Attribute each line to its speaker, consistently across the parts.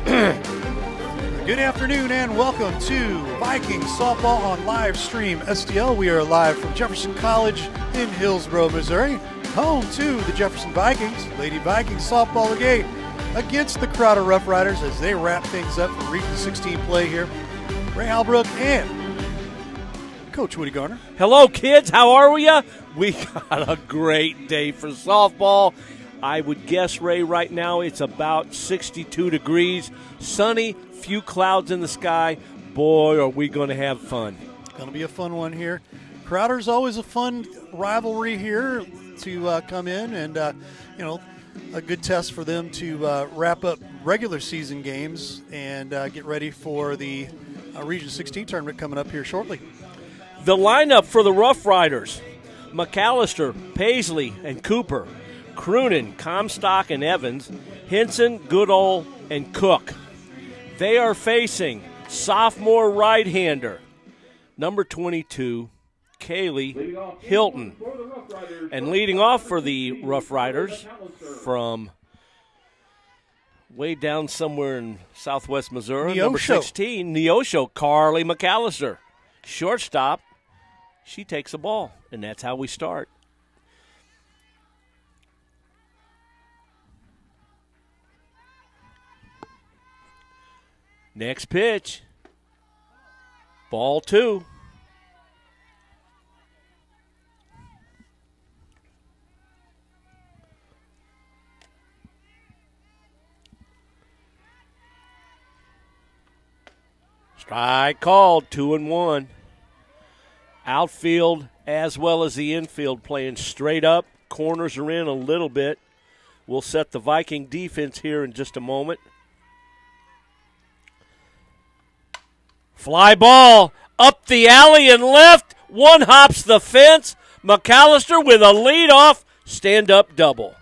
Speaker 1: Good afternoon and welcome to Vikings Softball on live stream STL. We are live from Jefferson College in Hillsboro, Missouri, home to the Jefferson Vikings. Lady Vikings softball game against the Crowder Roughriders as they wrap things up for Region 16 play here. Ray Halbrook and Coach Woody Garner.
Speaker 2: Hello, kids. How are you? We got a great day for softball. I would guess, Ray, right now it's about 62 degrees, sunny, few clouds in the sky. Boy, are we going to have fun.
Speaker 1: Going to be a fun one here. Crowder's always a fun rivalry here to come in and, a good test for them to wrap up regular season games and get ready for the Region 16 tournament coming up here shortly.
Speaker 2: The lineup for the Roughriders: McAllister, Paisley, and Cooper. Croonan, Comstock, and Evans, Henson, Goodall, and Cook. They are facing sophomore right-hander, number 22, Kaylee Hilton. And leading off for the Roughriders from way down somewhere in southwest Missouri, number 16, Neosho, Carly McAllister. Shortstop, she takes the ball, and that's how we start. Next pitch, ball 2. Strike called, 2-1. Outfield as well as the infield playing straight up. Corners are in a little bit. We'll set the Viking defense here in just a moment. Fly ball up the alley and left. One hops the fence. McAllister with a leadoff stand-up double.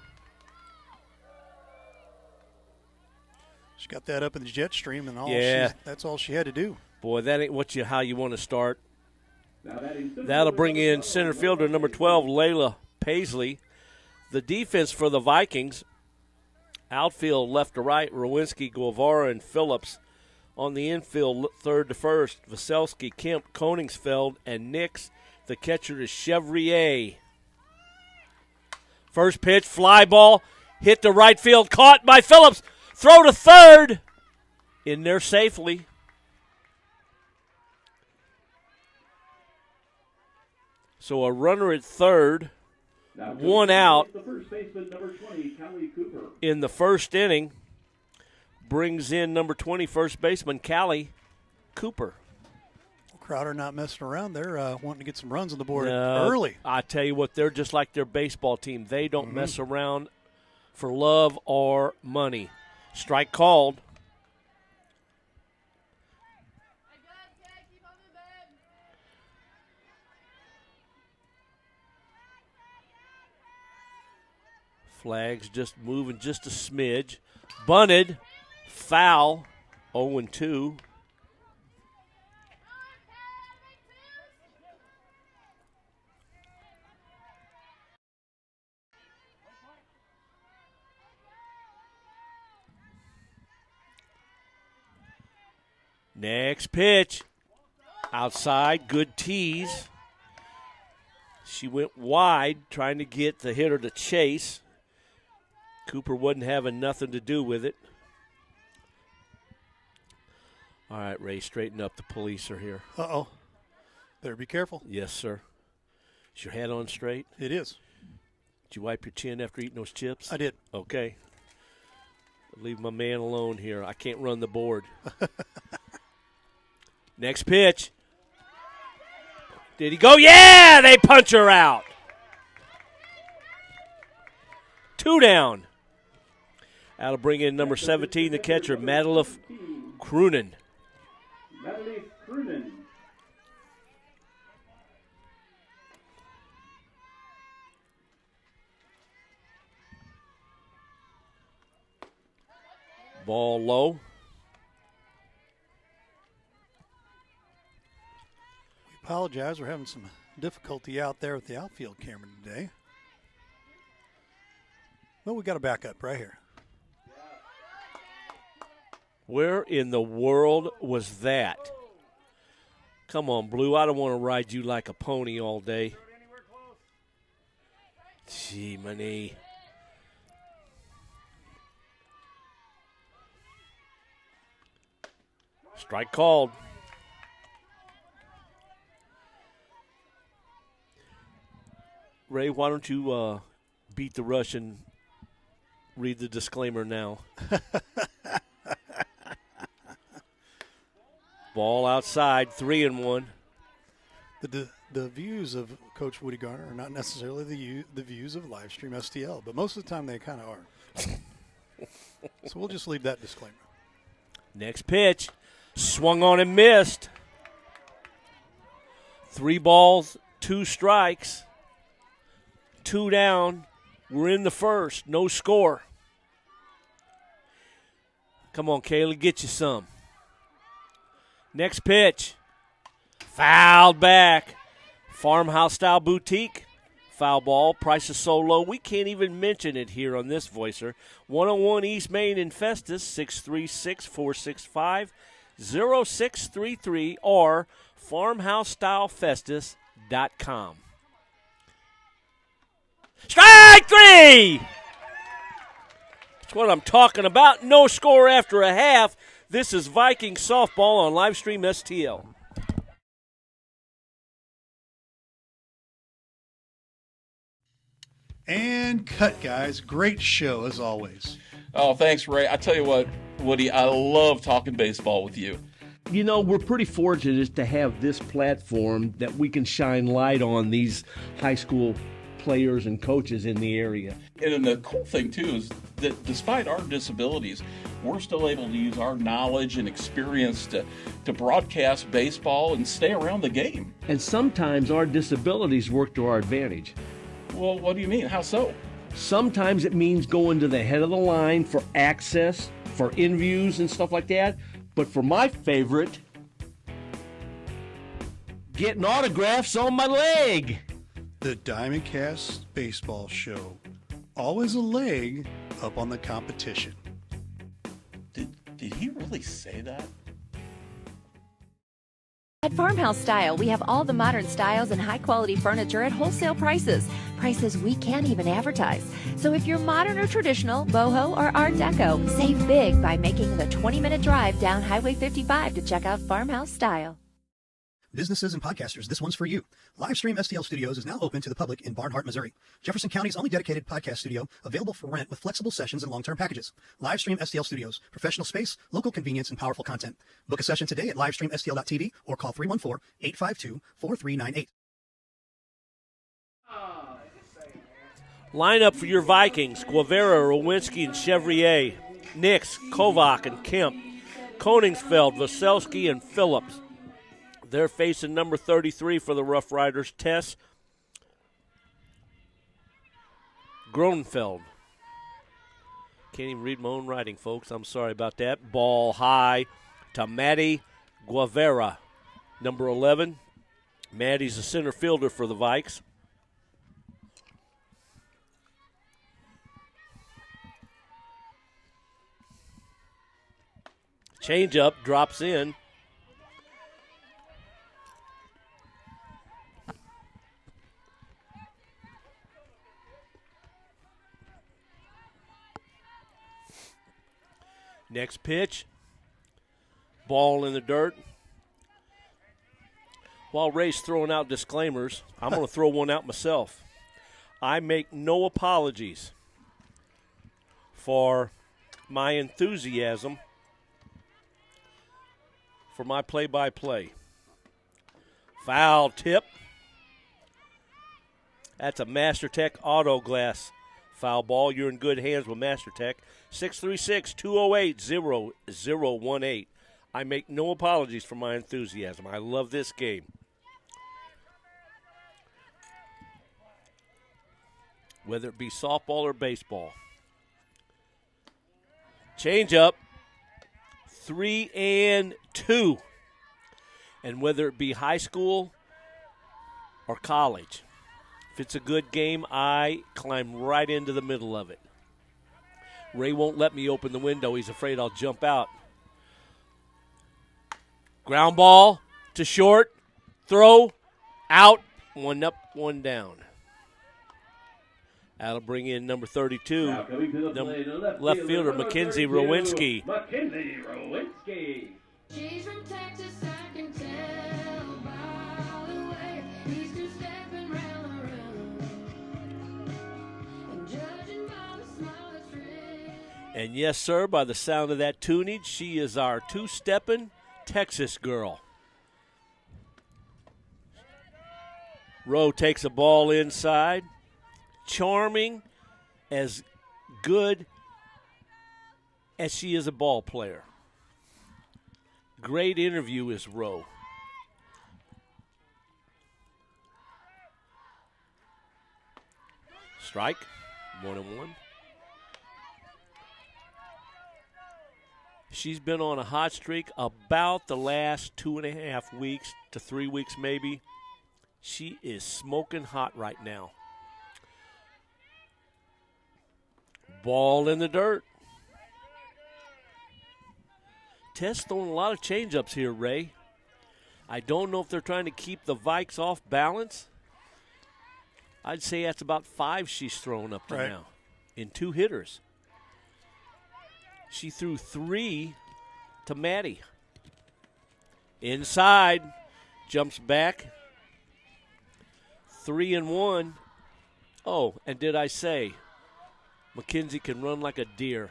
Speaker 1: She got that up in the jet stream, and that's all she had to do.
Speaker 2: Boy, that ain't how you want to start. That'll bring in center fielder number 12, Layla Paisley. The defense for the Vikings, outfield left to right, Rowinski, Guevara, and Phillips. On the infield, third to first, Vaselski, Kemp, Koningsfeld, and Nix. The catcher is Chevrier. First pitch, fly ball, hit the right field, caught by Phillips. Throw to third. In there safely. So a runner at third, one out in the first inning. Brings in number 20, first baseman Callie Cooper.
Speaker 1: Crowder not messing around. They're wanting to get some runs on the board early.
Speaker 2: I tell you what, they're just like their baseball team. They don't mess around for love or money. Strike called. Flags just moving just a smidge. Bunted. Foul, 0-2. Next pitch, outside, good tease. She went wide, trying to get the hitter to chase. Cooper wasn't having nothing to do with it. All right, Ray, straighten up. The police are here.
Speaker 1: Uh-oh. Better be careful.
Speaker 2: Yes, sir. Is your head on straight?
Speaker 1: It is.
Speaker 2: Did you wipe your chin after eating those chips?
Speaker 1: I did.
Speaker 2: Okay. Leave my man alone here. I can't run the board. Next pitch. Did he go? Yeah, they punch her out. 2 down. That'll bring in number 17, the catcher, Madeline Croonan. Ball low.
Speaker 1: We apologize. We're having some difficulty out there with the outfield camera today. Well, we got a backup right here.
Speaker 2: Where in the world was that? Come on, Blue. I don't want to ride you like a pony all day. Gee, my knee. Strike called. Ray, why don't you beat the rush and read the disclaimer now? Ball outside, 3-1.
Speaker 1: The views of Coach Woody Garner are not necessarily the views of Livestream STL, but most of the time they kind of are. So we'll just leave that disclaimer.
Speaker 2: Next pitch, swung on and missed. 3 balls, 2 strikes, 2 down. We're in the first, no score. Come on, Kaylee, get you some. Next pitch, fouled back. Farmhouse-style boutique, foul ball. Price is so low, we can't even mention it here on this voicer. 101 East Main in Festus, 636-465-0633 or farmhousestylefestus.com. Strike 3! That's what I'm talking about. No score after a half. This is Viking softball on Livestream STL.
Speaker 1: And cut, guys. Great show, as always.
Speaker 3: Oh, thanks, Ray. I tell you what, Woody, I love talking baseball with you.
Speaker 2: You know, we're pretty fortunate to have this platform that we can shine light on these high school players and coaches in the area.
Speaker 3: And the cool thing, too, is that despite our disabilities, we're still able to use our knowledge and experience to broadcast baseball and stay around the game.
Speaker 2: And sometimes our disabilities work to our advantage.
Speaker 3: Well, what do you mean? How so?
Speaker 2: Sometimes it means going to the head of the line for access, for interviews and stuff like that. But for my favorite, getting autographs on my leg.
Speaker 1: The Diamondcast Baseball Show. Always a leg up on the competition.
Speaker 3: Did he really say that?
Speaker 4: At Farmhouse Style, we have all the modern styles and high-quality furniture at wholesale prices. Prices we can't even advertise. So if you're modern or traditional, boho or art deco, save big by making the 20-minute drive down Highway 55 to check out Farmhouse Style.
Speaker 5: Businesses and podcasters, this one's for you. Livestream STL Studios is now open to the public in Barnhart, Missouri. Jefferson County's only dedicated podcast studio, available for rent with flexible sessions and long-term packages. Livestream STL Studios, professional space, local convenience, and powerful content. Book a session today at livestreamstl.tv or call 314-852-4398.
Speaker 2: Lineup for your Vikings: Guevara, Rowinski, and Chevrier. Nix, Kovac, and Kemp. Koningsfeld, Vaselski, and Phillips. They're facing number 33 for the Roughriders, Tess Gronfeld. Can't even read my own writing, folks. I'm sorry about that. Ball high to Maddie Guevara, number 11. Maddie's a center fielder for the Vikes. Changeup drops in. Next pitch, ball in the dirt. While Ray's throwing out disclaimers, I'm going to throw one out myself. I make no apologies for my enthusiasm for my play-by-play. Foul tip. That's a MasterTech Auto Glass foul ball. You're in good hands with MasterTech. 636-208-0018. I make no apologies for my enthusiasm. I love this game. Whether it be softball or baseball. Change up. 3-2. And whether it be high school or college, if it's a good game, I climb right into the middle of it. Ray won't let me open the window. He's afraid I'll jump out. Ground ball to short. Throw. Out. One up, one down. That'll bring in number 32, left fielder Mackenzie Rowinski.
Speaker 6: She's from Texas, I can tell by the way he's two-stepping round the room. And judging by the smile that's red.
Speaker 2: And yes, sir, by the sound of that tunage, she is our two-stepping Texas girl. Rowe takes a ball inside. Charming, as good as she is a ball player. Great interview is Rowe. Strike, 1-1. She's been on a hot streak about the last 2.5 weeks to 3 weeks maybe. She is smoking hot right now. Ball in the dirt. Tess throwing a lot of changeups here, Ray. I don't know if they're trying to keep the Vikes off balance. I'd say that's about 5 she's thrown up to now in 2 hitters. She threw 3 to Maddie. Inside, jumps back. 3-1. Oh, and did I say Mackenzie can run like a deer.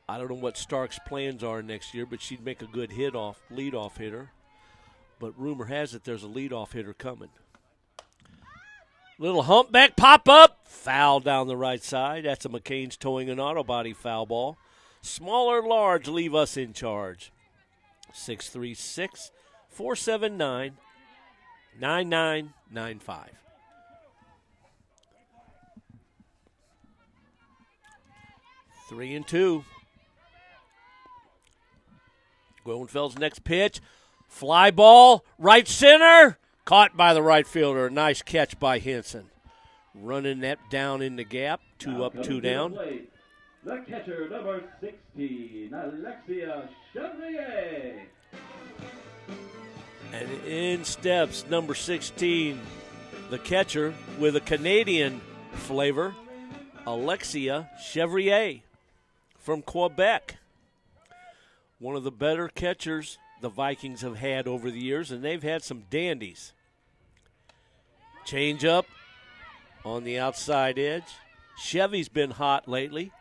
Speaker 2: I don't know what Stark's plans are next year, but she'd make a good leadoff hitter. But rumor has it there's a leadoff hitter coming. Little humpback pop-up. Foul down the right side. That's a McCain's Towing and Auto Body foul ball. Small or large, leave us in charge. 636-479-9995. 3-2. Groenfeld's next pitch. Fly ball, right center. Caught by the right fielder. Nice catch by Henson. Running that down in the gap. 2 up, 2 down.
Speaker 7: The catcher, number 16, Alexia Chevrier.
Speaker 2: And in steps number 16, the catcher with a Canadian flavor, Alexia Chevrier from Quebec. One of the better catchers the Vikings have had over the years, and they've had some dandies. Change up on the outside edge. Chevy's been hot lately.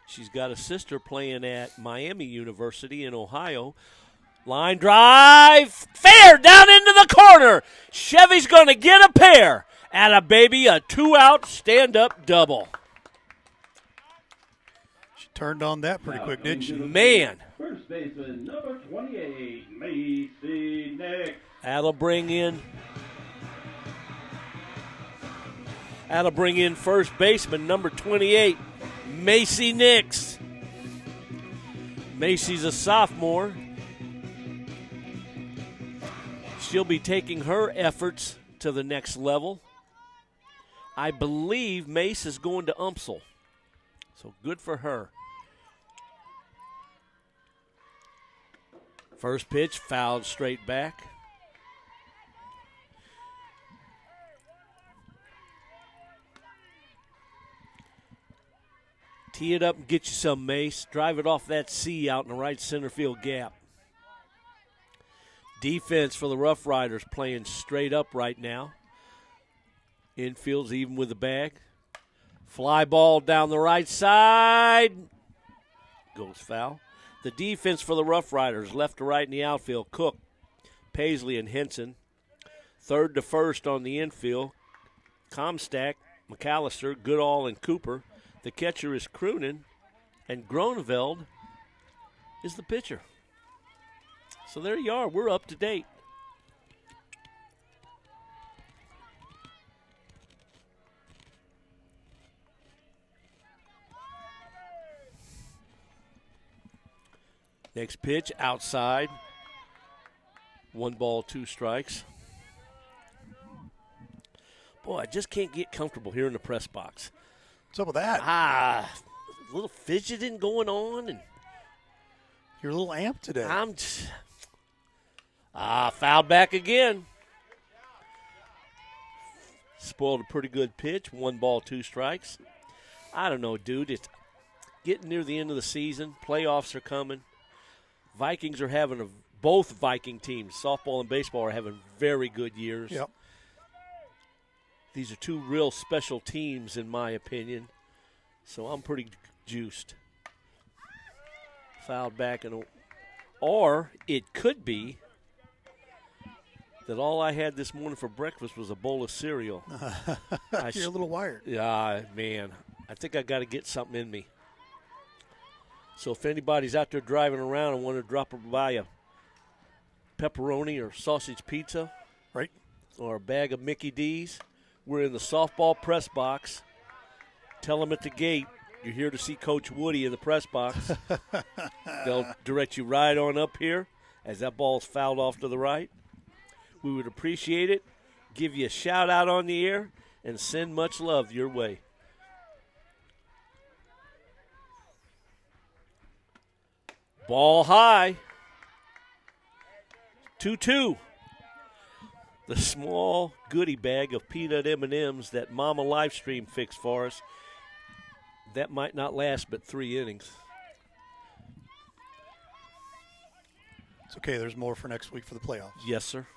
Speaker 2: She's got a sister playing at Miami University in Ohio. Line drive, fair down into the corner. Chevy's going to get a pair. Atta baby, a 2-out stand-up double.
Speaker 1: She turned on that pretty quick, didn't she?
Speaker 2: Man.
Speaker 7: First baseman, number 28, Macy Nick.
Speaker 2: That'll bring in first baseman, number 28, Macy Nix. Macy's a sophomore. She'll be taking her efforts to the next level. I believe Mace is going to UMSL, so good for her. First pitch, fouled straight back. Tee it up and get you some, Mace. Drive it off that C out in the right center field gap. Defense for the Roughriders playing straight up right now. Infield's even with the bag. Fly ball down the right side. Goes foul. The defense for the Roughriders, left to right in the outfield, Cook, Paisley, and Henson. Third to first on the infield, Comstack, McAllister, Goodall, and Cooper. The catcher is Croonin, and Groeneveld is the pitcher. So there you are. We're up to date. Next pitch, outside. 1 ball, 2 strikes. Boy, I just can't get comfortable here in the press box.
Speaker 1: What's up with that?
Speaker 2: A little fidgeting going on, and
Speaker 1: You're a little amped today.
Speaker 2: I'm foul back again. Spoiled a pretty good pitch. 1 ball, 2 strikes. I don't know, dude. It's getting near the end of the season. Playoffs are coming. Vikings are having both Viking teams, softball and baseball, are having very good years.
Speaker 1: Yep.
Speaker 2: These are 2 real special teams, in my opinion. So I'm pretty juiced. Fouled back, or it could be that all I had this morning for breakfast was a bowl of cereal.
Speaker 1: You're a little wired.
Speaker 2: Yeah, man. I think I got to get something in me. So if anybody's out there driving around and want to drop by a pepperoni or sausage pizza,
Speaker 1: Right.
Speaker 2: or a bag of Mickey D's, we're in the softball press box. Tell them at the gate you're here to see Coach Woody in the press box. They'll direct you right on up here as that ball's fouled off to the right. We would appreciate it. Give you a shout out on the air and send much love your way. Ball high. 2-2. The small goodie bag of peanut M&Ms that Mama Livestream fixed for us, that might not last but 3 innings.
Speaker 1: It's okay. There's more for next week for the playoffs.
Speaker 2: Yes, sir.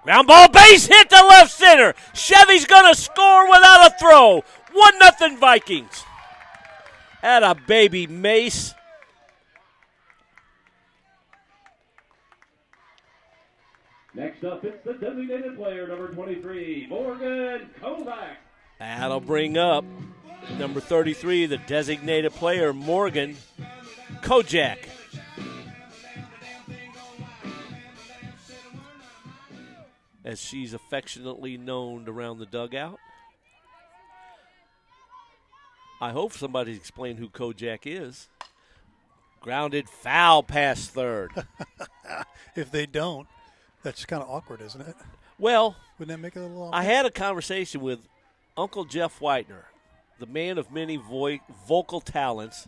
Speaker 2: Ground ball, base hit to left center. Chevy's going to score without a throw. 1-0 Vikings. Atta baby Mace.
Speaker 7: Next up, it's the designated player, number 23, Morgan Kovac.
Speaker 2: That'll bring up number 33, the designated player, Morgan Kojak. As she's affectionately known around the dugout. I hope somebody's explained who Kojak is. Grounded foul past third.
Speaker 1: If they don't, that's kind of awkward, isn't it?
Speaker 2: Well,
Speaker 1: Wouldn't that make it a little awkward?
Speaker 2: I had a conversation with Uncle Jeff Whitener, the man of many vocal talents.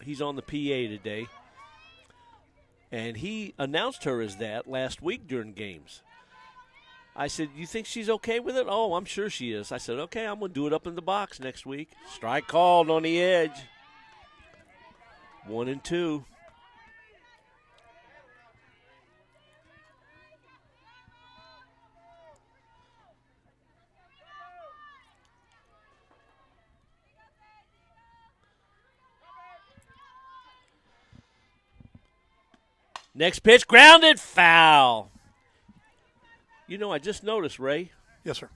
Speaker 2: He's on the PA today. And he announced her as that last week during games. I said, you think she's okay with it? Oh, I'm sure she is. I said, okay, I'm going to do it up in the box next week. Strike called on the edge. 1-2. Next pitch, grounded, foul. You know, I just noticed, Ray,
Speaker 1: Yes, sir.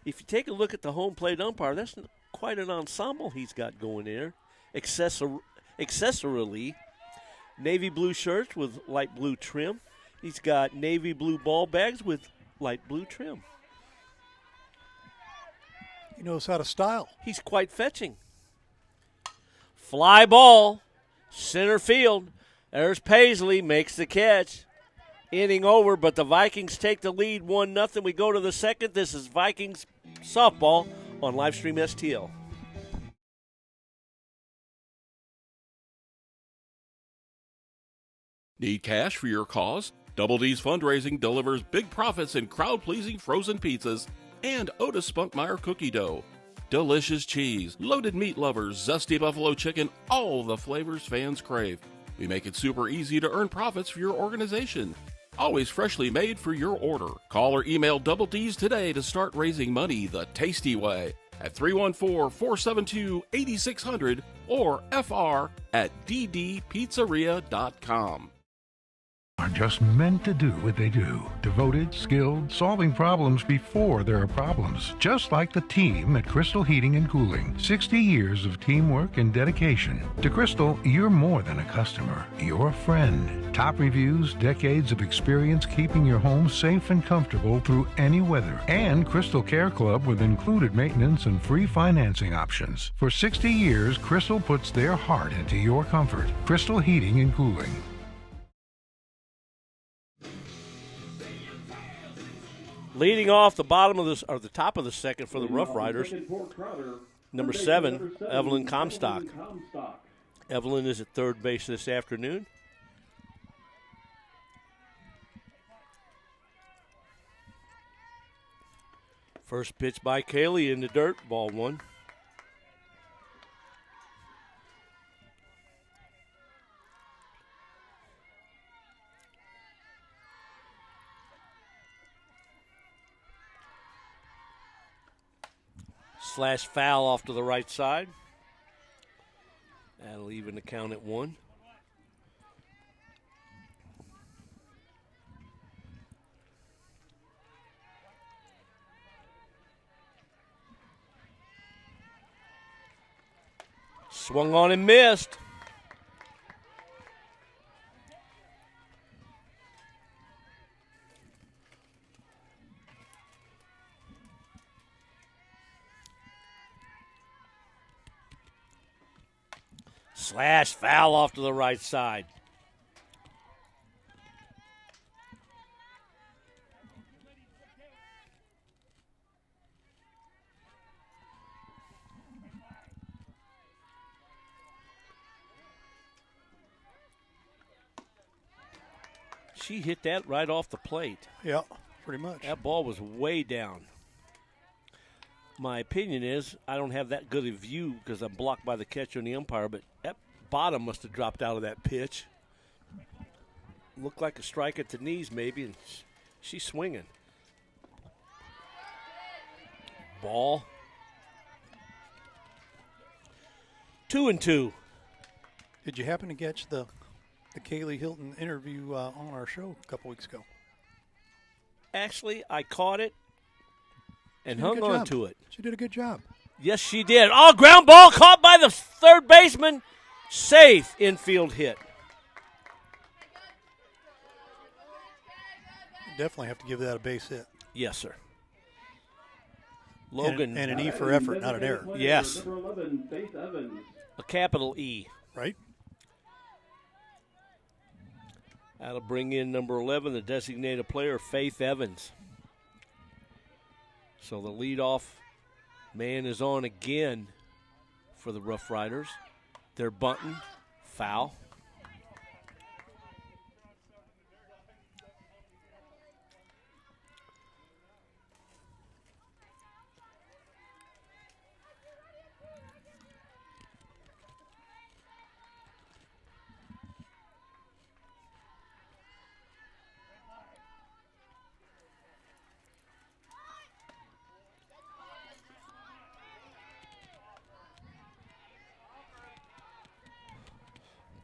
Speaker 2: if you take a look at the home plate umpire, that's quite an ensemble he's got going there. Accessorily, navy blue shirts with light blue trim. He's got navy blue ball bags with light blue trim.
Speaker 1: He knows how to style.
Speaker 2: He's quite fetching. Fly ball, center field. There's Paisley, makes the catch. Inning over, but the Vikings take the lead 1-0. We go to the second. This is Vikings softball on Livestream STL.
Speaker 3: Need cash for your cause? Double D's Fundraising delivers big profits in crowd-pleasing frozen pizzas and Otis Spunkmeyer cookie dough. Delicious cheese, loaded meat lovers, zesty buffalo chicken, all the flavors fans crave. We make it super easy to earn profits for your organization. Always freshly made for your order. Call or email Double D's today to start raising money the tasty way at 314-472-8600 or fr@ddpizzeria.com.
Speaker 8: Are just meant to do what they do. Devoted, skilled, solving problems before there are problems. Just like the team at Crystal Heating and Cooling. 60 years of teamwork and dedication. To Crystal, you're more than a customer. You're a friend. Top reviews, decades of experience keeping your home safe and comfortable through any weather. And Crystal Care Club with included maintenance and free financing options. For 60 years, Crystal puts their heart into your comfort. Crystal Heating and Cooling.
Speaker 2: Leading off the bottom of this, or the top of the second for the Rough Riders,
Speaker 7: Second for Crowder.
Speaker 2: number
Speaker 7: Third base,
Speaker 2: 7,
Speaker 7: number 7,
Speaker 2: Evelyn Comstock.
Speaker 7: Comstock.
Speaker 2: Evelyn is at third base this afternoon. First pitch by Kaylee in the dirt, ball 1. Slash foul off to the right side. That'll even the count at 1. Swung on and missed. Slash foul off to the right side. She hit that right off the plate.
Speaker 1: Yeah, pretty much.
Speaker 2: That ball was way down. My opinion is I don't have that good a view because I'm blocked by the catcher and the umpire, but that bottom must have dropped out of that pitch. Looked like a strike at the knees maybe, and she's swinging. Ball. 2-2.
Speaker 1: Did you happen to catch the Kaylee Hilton interview on our show a couple weeks ago?
Speaker 2: Actually, I caught it and
Speaker 1: She did a
Speaker 2: hung
Speaker 1: good
Speaker 2: on
Speaker 1: job.
Speaker 2: to it.
Speaker 1: She did a good job.
Speaker 2: Yes, she did. Oh, ground ball caught by the third baseman. Safe infield hit.
Speaker 1: Definitely have to give that a base hit.
Speaker 2: Yes, sir. Logan.
Speaker 1: And an E for effort, not an error.
Speaker 2: Yes.
Speaker 7: Number 11, Faith Evans.
Speaker 2: A capital E.
Speaker 1: Right?
Speaker 2: That'll bring in number 11, the designated player, Faith Evans. So the leadoff man is on again for the Rough Riders. They're bunting. Foul.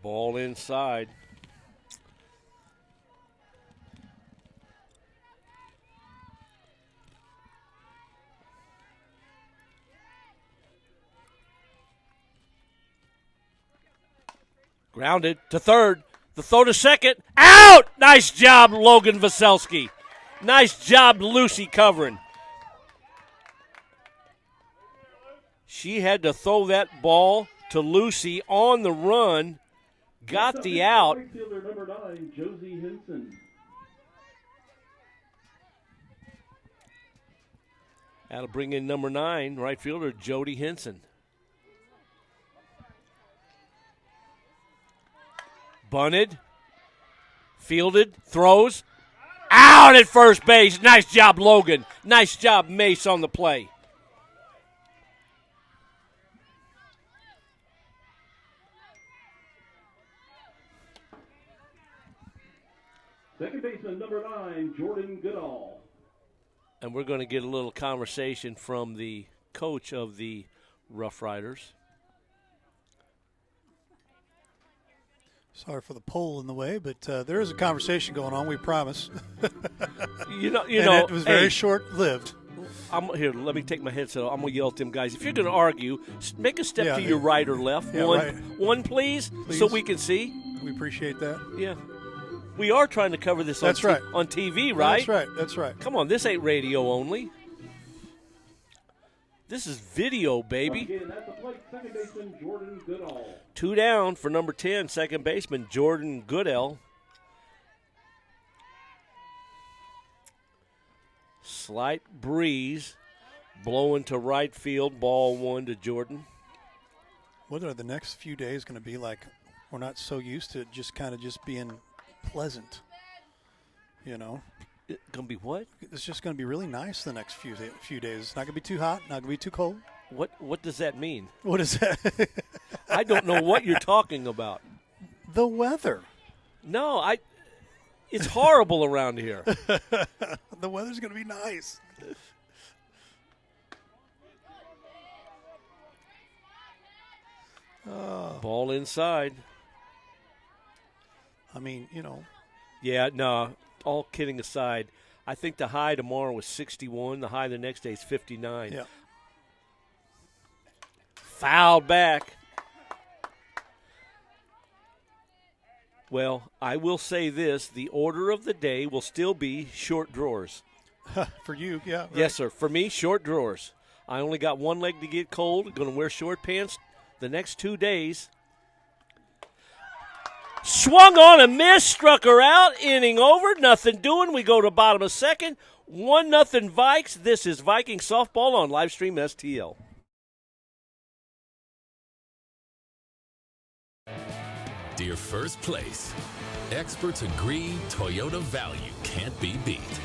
Speaker 2: Ball inside. Grounded to third. The throw to second. Out! Nice job, Logan Vaselski. Nice job, Lucy covering. She had to throw that ball to Lucy on the run. Got the out.
Speaker 7: Right fielder number 9, Josie Henson.
Speaker 2: That'll bring in number 9, right fielder Jody Henson. Bunted, fielded, throws, out at first base. Nice job, Logan. Nice job, Mace, on the play.
Speaker 7: Second baseman number 9, Jordan Goodall.
Speaker 2: And we're going to get a little conversation from the coach of the Rough Riders.
Speaker 1: Sorry for the poll in the way, but there is a conversation going on, we promise.
Speaker 2: You know,
Speaker 1: And it was very
Speaker 2: hey,
Speaker 1: short-lived.
Speaker 2: Here, let me take my headset off. I'm going to yell at them guys. If you're going to argue, make a step
Speaker 1: Yeah,
Speaker 2: to your right or left.
Speaker 1: Yeah,
Speaker 2: one,
Speaker 1: right.
Speaker 2: one, please,
Speaker 1: Please.
Speaker 2: so we can see.
Speaker 1: We appreciate that.
Speaker 2: Yeah. We are trying to cover this
Speaker 1: That's right.
Speaker 2: on TV, right?
Speaker 1: That's right. That's right.
Speaker 2: Come on, this ain't radio only. This is video, baby.
Speaker 7: Again, at the plate, second baseman Jordan Goodall.
Speaker 2: 2 down for number 10, second baseman Jordan Goodell. Slight breeze blowing to right field. Ball 1 to Jordan.
Speaker 1: What are the next few days going to be like? We're not so used to it just kind of just being pleasant, you know.
Speaker 2: Going to be what?
Speaker 1: It's just going to be really nice the next few days. It's not going to be too hot, not going to be too cold.
Speaker 2: What does that mean?
Speaker 1: What is that?
Speaker 2: I don't know what you're talking about.
Speaker 1: The weather.
Speaker 2: No, it's horrible around here.
Speaker 1: The weather's going to be nice.
Speaker 2: Ball inside.
Speaker 1: I mean, you know.
Speaker 2: Yeah, no, all kidding aside, I think the high tomorrow was 61. The high the next day is 59.
Speaker 1: Yeah.
Speaker 2: Fouled back. Well, I will say this. The order of the day will still be short drawers.
Speaker 1: For you, yeah. Right.
Speaker 2: Yes, sir. For me, short drawers. I only got one leg to get cold. Going to wear short pants the next 2 days. Swung on a miss, struck her out, inning over, nothing doing. We go to bottom of second, 1-0 Vikes. This is Viking softball on Livestream STL.
Speaker 9: Dear first place, experts agree Toyota value can't be beat.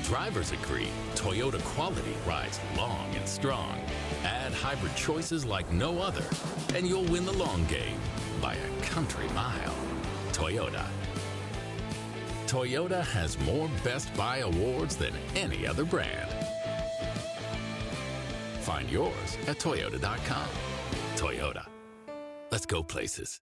Speaker 9: Drivers agree Toyota quality rides long and strong. Add hybrid choices like no other, and you'll win the long game by a country mile. Toyota. Toyota has more Best Buy awards than any other brand. Find yours at toyota.com. Toyota. Let's go places.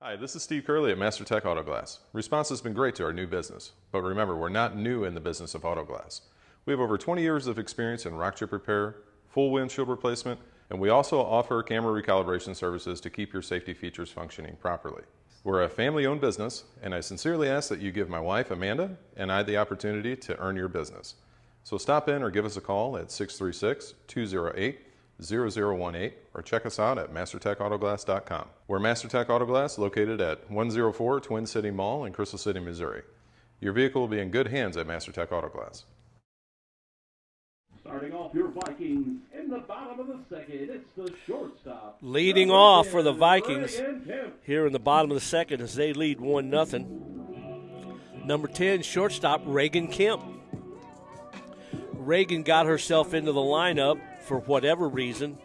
Speaker 10: Hi, this is Steve Curley at MasterTech Auto Glass. Response has been great to our new business, but remember, we're not new in the business of auto glass. We have over 20 years of experience in rock chip repair, full windshield replacement, and we also offer camera recalibration services to keep your safety features functioning properly. We're a family-owned business, and I sincerely ask that you give my wife, Amanda, and I the opportunity to earn your business. So stop in or give us a call at 636-208-0018 or check us out at mastertechautoglass.com. We're MasterTech Auto Glass located at 104 Twin City Mall in Crystal City, Missouri. Your vehicle will be in good hands at MasterTech Auto Glass.
Speaker 7: Starting off your Vikings in the bottom of the second, it's the shortstop.
Speaker 2: Leading
Speaker 7: Number
Speaker 2: off
Speaker 7: 10,
Speaker 2: for the Vikings
Speaker 7: Reagan Kemp.
Speaker 2: here in the bottom of the second as they lead 1-0. Number 10, shortstop Reagan Kemp. Reagan got herself into the lineup for whatever reason,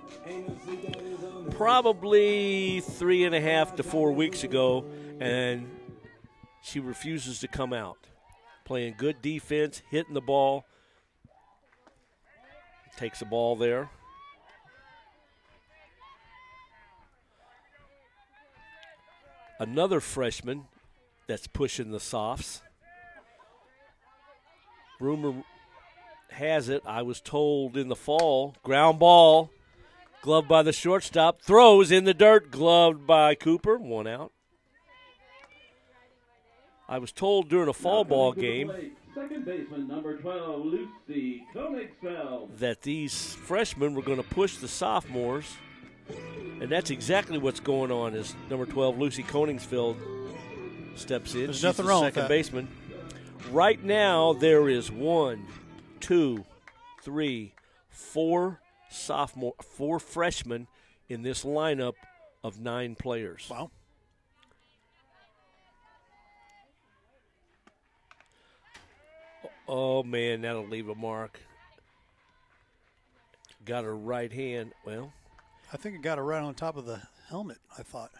Speaker 2: probably 3.5 to 4 weeks ago, and she refuses to come out. Playing good defense, hitting the ball. Takes the ball there. Another freshman that's pushing the softs. Rumor has it, I was told in the fall, ground ball, gloved by the shortstop, throws in the dirt, gloved by Cooper, 1 out. I was told during a fall ball game
Speaker 7: Second baseman, number 12, Lucy Konigsfeld.
Speaker 2: that these freshmen were going to push the sophomores, and that's exactly what's going on as number 12, Lucy Koningsfeld, steps in.
Speaker 1: There's
Speaker 2: She's
Speaker 1: nothing
Speaker 2: the
Speaker 1: wrong with
Speaker 2: second
Speaker 1: that.
Speaker 2: baseman. Right now, there is 1, 2, 3, 4 freshmen in this lineup of 9 players.
Speaker 1: Wow.
Speaker 2: Oh, man, that'll leave a mark. Got her right hand. Well,
Speaker 1: I think it got her right on top of the helmet, I thought.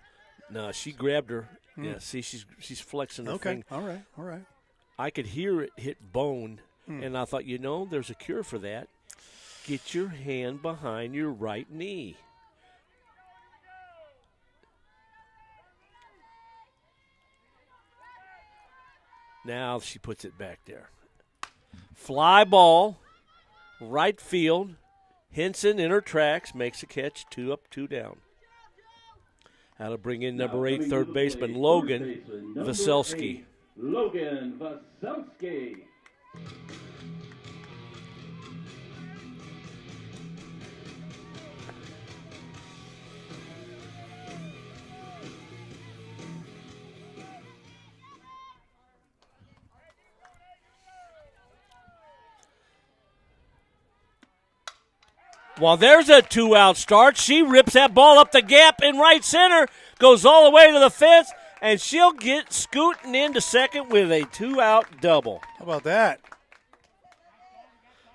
Speaker 2: no, she grabbed her. Yeah, see, she's flexing her
Speaker 1: Okay,
Speaker 2: finger.
Speaker 1: all right, all right.
Speaker 2: I could hear it hit bone, and I thought, there's a cure for that. Get your hand behind your right knee. Now she puts it back there. Fly ball, right field. Henson in her tracks, makes a catch, 2 up, 2 down. That'll bring in number 8,
Speaker 7: Coming to
Speaker 2: third
Speaker 7: the
Speaker 2: baseman
Speaker 7: plate,
Speaker 2: Logan
Speaker 7: first baseman, number
Speaker 2: Vaselski.
Speaker 7: 8, Logan Vaselski.
Speaker 2: Well, there's a 2-out start. She rips that ball up the gap in right center, goes all the way to the fence, and she'll get scooting into second with a 2-out double.
Speaker 1: How about that?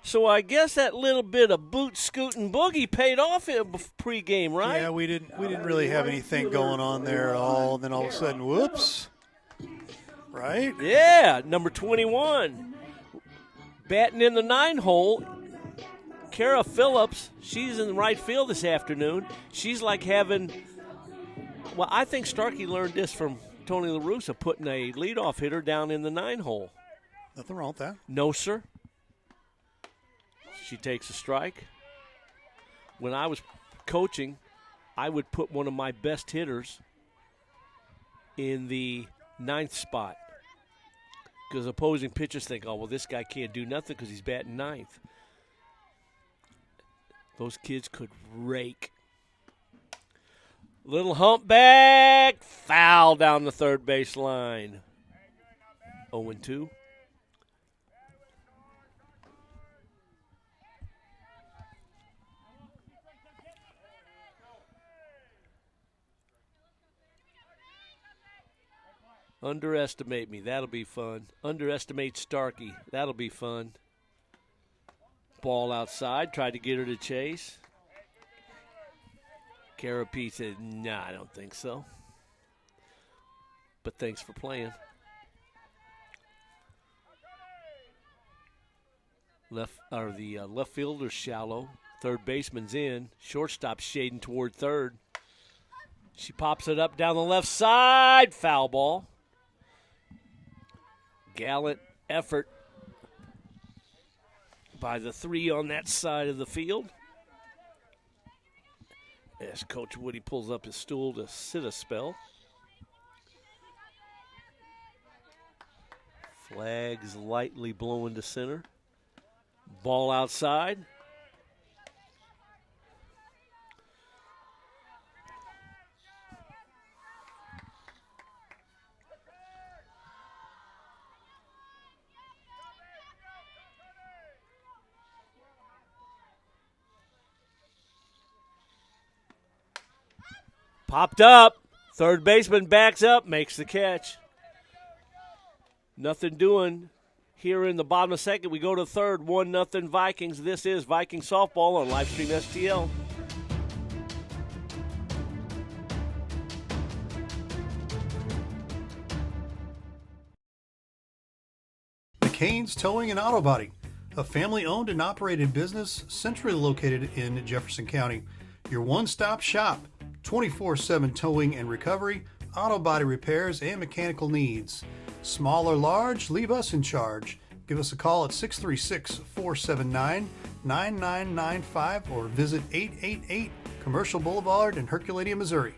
Speaker 2: So I guess that little bit of boot scooting boogie paid off in pregame, right?
Speaker 1: Yeah, we didn't really have anything going on there at all. And then all of a sudden, whoops. Right?
Speaker 2: Yeah, number 21. Batting in the 9-hole, Kara Phillips. She's in the right field this afternoon. She's like having, well, I think Starkey learned this from Tony La Russa, putting a leadoff hitter down in the 9-hole.
Speaker 1: Nothing wrong with that.
Speaker 2: No, sir. She takes a strike. When I was coaching, I would put one of my best hitters in the 9th spot because opposing pitchers think, oh, well, this guy can't do nothing because he's batting 9th. Those kids could rake. Little humpback, foul down the third base line. 0-2. Underestimate me. That'll be fun. Underestimate Starkey. That'll be fun. Ball outside. Tried to get her to chase. Kara P said, nah, I don't think so. But thanks for playing. Left fielder's shallow. Third baseman's in. Shortstop shading toward third. She pops it up down the left side. Foul ball. Gallant effort by the 3 on that side of the field. As Coach Woody pulls up his stool to sit a spell. Flags lightly blowing to center. Ball outside. Popped up. Third baseman backs up, makes the catch. Nothing doing here in the bottom of second. We go to third, 1-0 Vikings. This is Viking softball on Livestream STL.
Speaker 1: McCain's Towing and Auto Body, a family-owned and operated business centrally located in Jefferson County. Your one-stop shop. 24/7 towing and recovery, auto body repairs, and mechanical needs. Small or large, leave us in charge. Give us a call at 636-479-9995 or visit 888 Commercial Boulevard in Herculaneum, Missouri.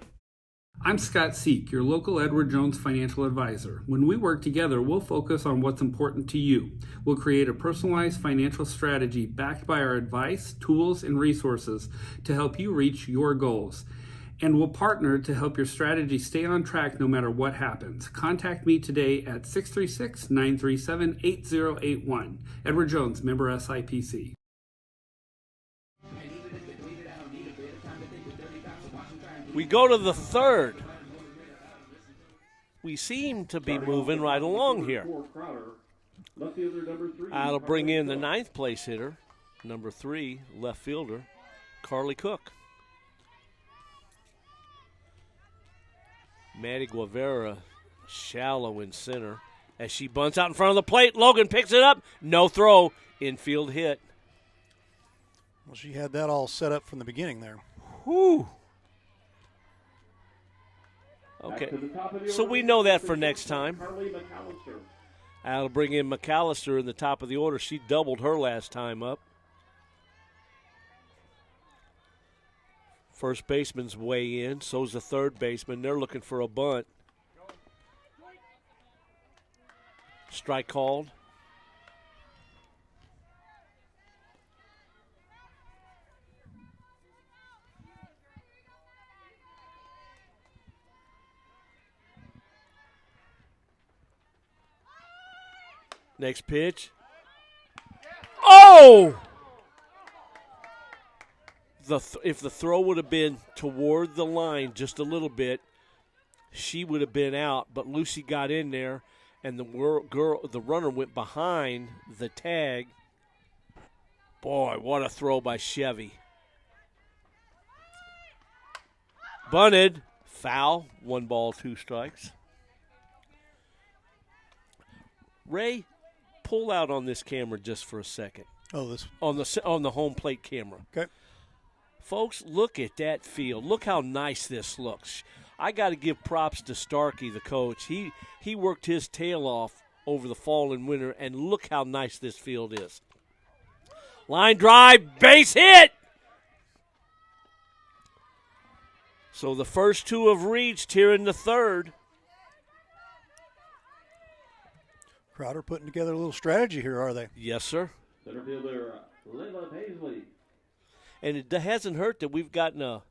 Speaker 11: I'm Scott Seek, your local Edward Jones financial advisor. When we work together, we'll focus on what's important to you. We'll create a personalized financial strategy backed by our advice, tools, and resources to help you reach your goals. And we'll partner to help your strategy stay on track no matter what happens. Contact me today at 636-937-8081. Edward Jones, member SIPC.
Speaker 2: We go to the third. We seem to be moving right along here. That'll bring in the 9th place hitter, number 3, left fielder, Carly Cook. Maddie Guevara shallow in center. As she bunts out in front of the plate, Logan picks it up. No throw. Infield hit.
Speaker 1: Well, she had that all set up from the beginning there.
Speaker 2: Whew. Okay, so we know that for next time. That'll bring in McAllister in the top of the order. She doubled her last time up. First baseman's way in. So's the third baseman. They're looking for a bunt. Strike called. Next pitch. Oh! if the throw would have been toward the line just a little bit, she would have been out. But Lucy got in there, and the runner went behind the tag. Boy, what a throw by Chevy. Bunted, foul, 1 ball, 2 strikes. Ray, pull out on this camera just for a second.
Speaker 1: Oh, this
Speaker 2: on the home plate camera.
Speaker 1: Okay.
Speaker 2: Folks, look at that field. Look how nice this looks. I got to give props to Starkey, the coach. He worked his tail off over the fall and winter, and look how nice this field is. Line drive, base hit. So the first 2 have reached here in the 3rd.
Speaker 1: Crowder putting together a little strategy here, are they?
Speaker 2: Yes, sir.
Speaker 7: Center fielder Layla Paisley.
Speaker 2: And it hasn't hurt that we've gotten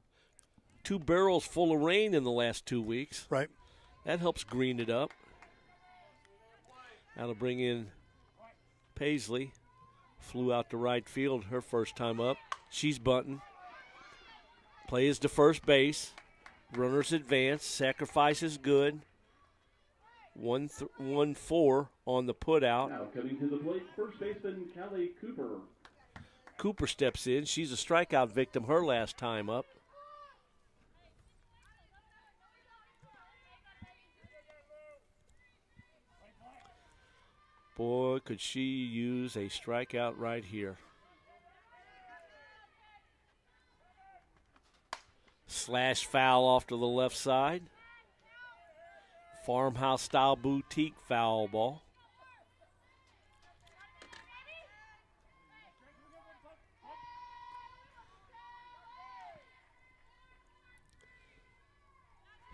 Speaker 2: 2 barrels full of rain in the last 2 weeks.
Speaker 1: Right.
Speaker 2: That helps green it up. That'll bring in Paisley. Flew out to right field her first time up. She's bunting. Play is to first base. Runners advance. Sacrifice is good. 1-4 on the put out.
Speaker 7: Now coming to the plate, first baseman Callie Cooper.
Speaker 2: Cooper steps in. She's a strikeout victim her last time up. Boy, could she use a strikeout right here. Slash foul off to the left side. Farmhouse-style boutique foul ball.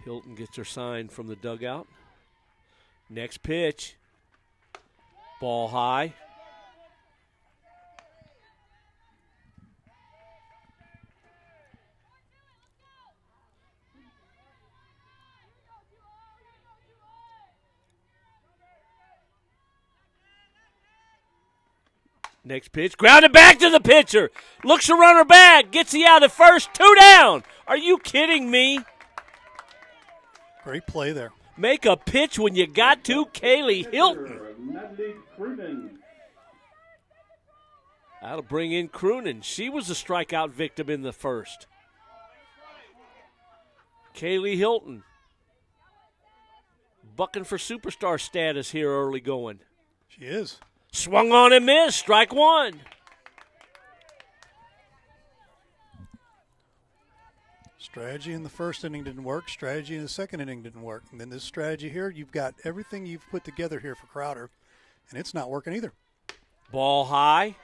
Speaker 2: Hilton gets her sign from the dugout. Next pitch. Ball high. Next pitch, grounded back to the pitcher. Looks the runner back, gets he out at first, 2 down. Are you kidding me?
Speaker 1: Great play there.
Speaker 2: Make a pitch when you got to, Kaylee Hilton. That'll bring in Croonin. She was a strikeout victim in the first. Kaylee Hilton. Bucking for superstar status here early going.
Speaker 1: She is.
Speaker 2: Swung on and missed. Strike 1.
Speaker 1: Strategy in the first inning didn't work. Strategy in the second inning didn't work. And then this strategy here, you've got everything you've put together here for Crowder, and it's not working either.
Speaker 2: Ball high.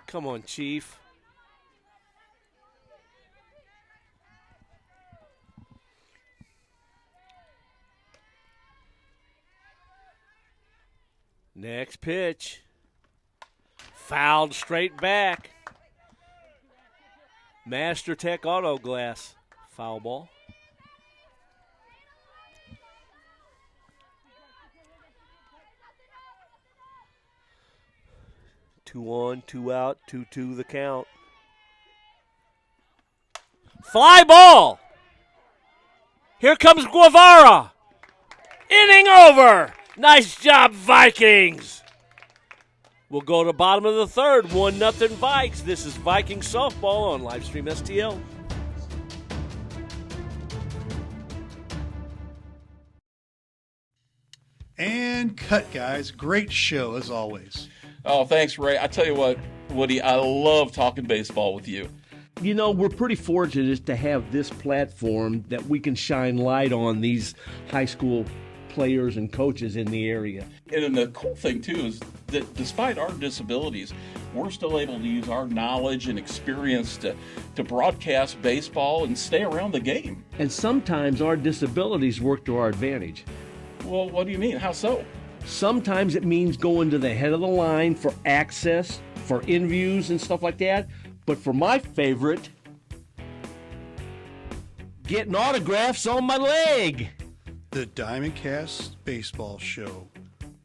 Speaker 2: Come on, Chief. Next pitch. Fouled straight back. Master Tech Auto Glass. Foul ball. Two on, 2 out, 2-2 the count. Fly ball. Here comes Guevara. Inning over. Nice job, Vikings. We'll go to bottom of the 3rd. 1-0 Vikes. This is Viking softball on Livestream STL.
Speaker 1: And cut, guys. Great show, as always.
Speaker 3: Oh, thanks, Ray. I tell you what, Woody, I love talking baseball with you.
Speaker 2: You know, we're pretty fortunate to have this platform that we can shine light on these high school players and coaches in the area.
Speaker 3: And the cool thing, too, is that despite our disabilities, we're still able to use our knowledge and experience to broadcast baseball and stay around the game.
Speaker 2: And sometimes our disabilities work to our advantage.
Speaker 3: Well, what do you mean? How so?
Speaker 2: Sometimes it means going to the head of the line for access for interviews and stuff like that. But for my favorite, getting autographs on my leg.
Speaker 1: The Diamondcast Baseball Show.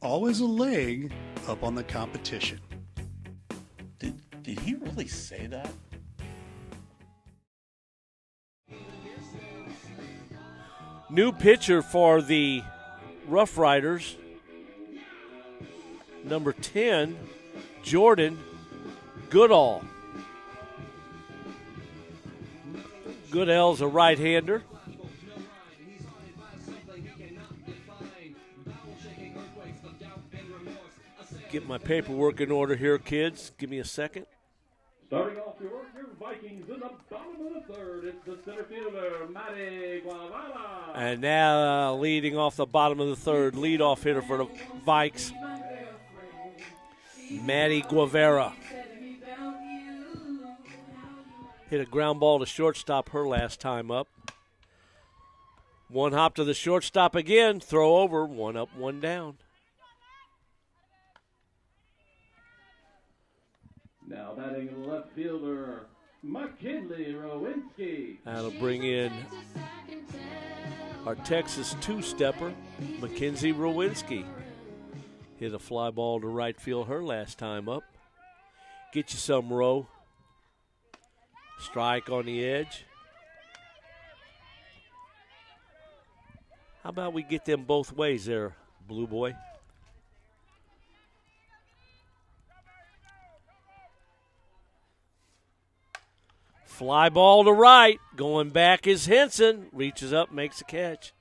Speaker 1: Always a leg up on the competition.
Speaker 12: Did he really say that?
Speaker 2: New pitcher for the Roughriders, number 10, Jordan Goodall. Goodell's a right-hander. Get my paperwork in order here, kids. Give me a second.
Speaker 7: Starting off your Vikings in the bottom of the third, it's the center fielder, Matty Guevara.
Speaker 2: And now leading off the bottom of the third, leadoff hitter for the Vikes, Matty Guevara. Hit a ground ball to shortstop her last time up. One hop to the shortstop again, throw over, one up, one down.
Speaker 7: Now batting left fielder, McKinley Rowinski.
Speaker 2: That'll bring in our Texas two-stepper, Mackenzie Rowinski. Hit a fly ball to right field her last time up. Get you some, Row. Strike on the edge. How about we get them both ways there, Blue Boy? Fly ball to right. Going back is Henson. Reaches up, makes a catch.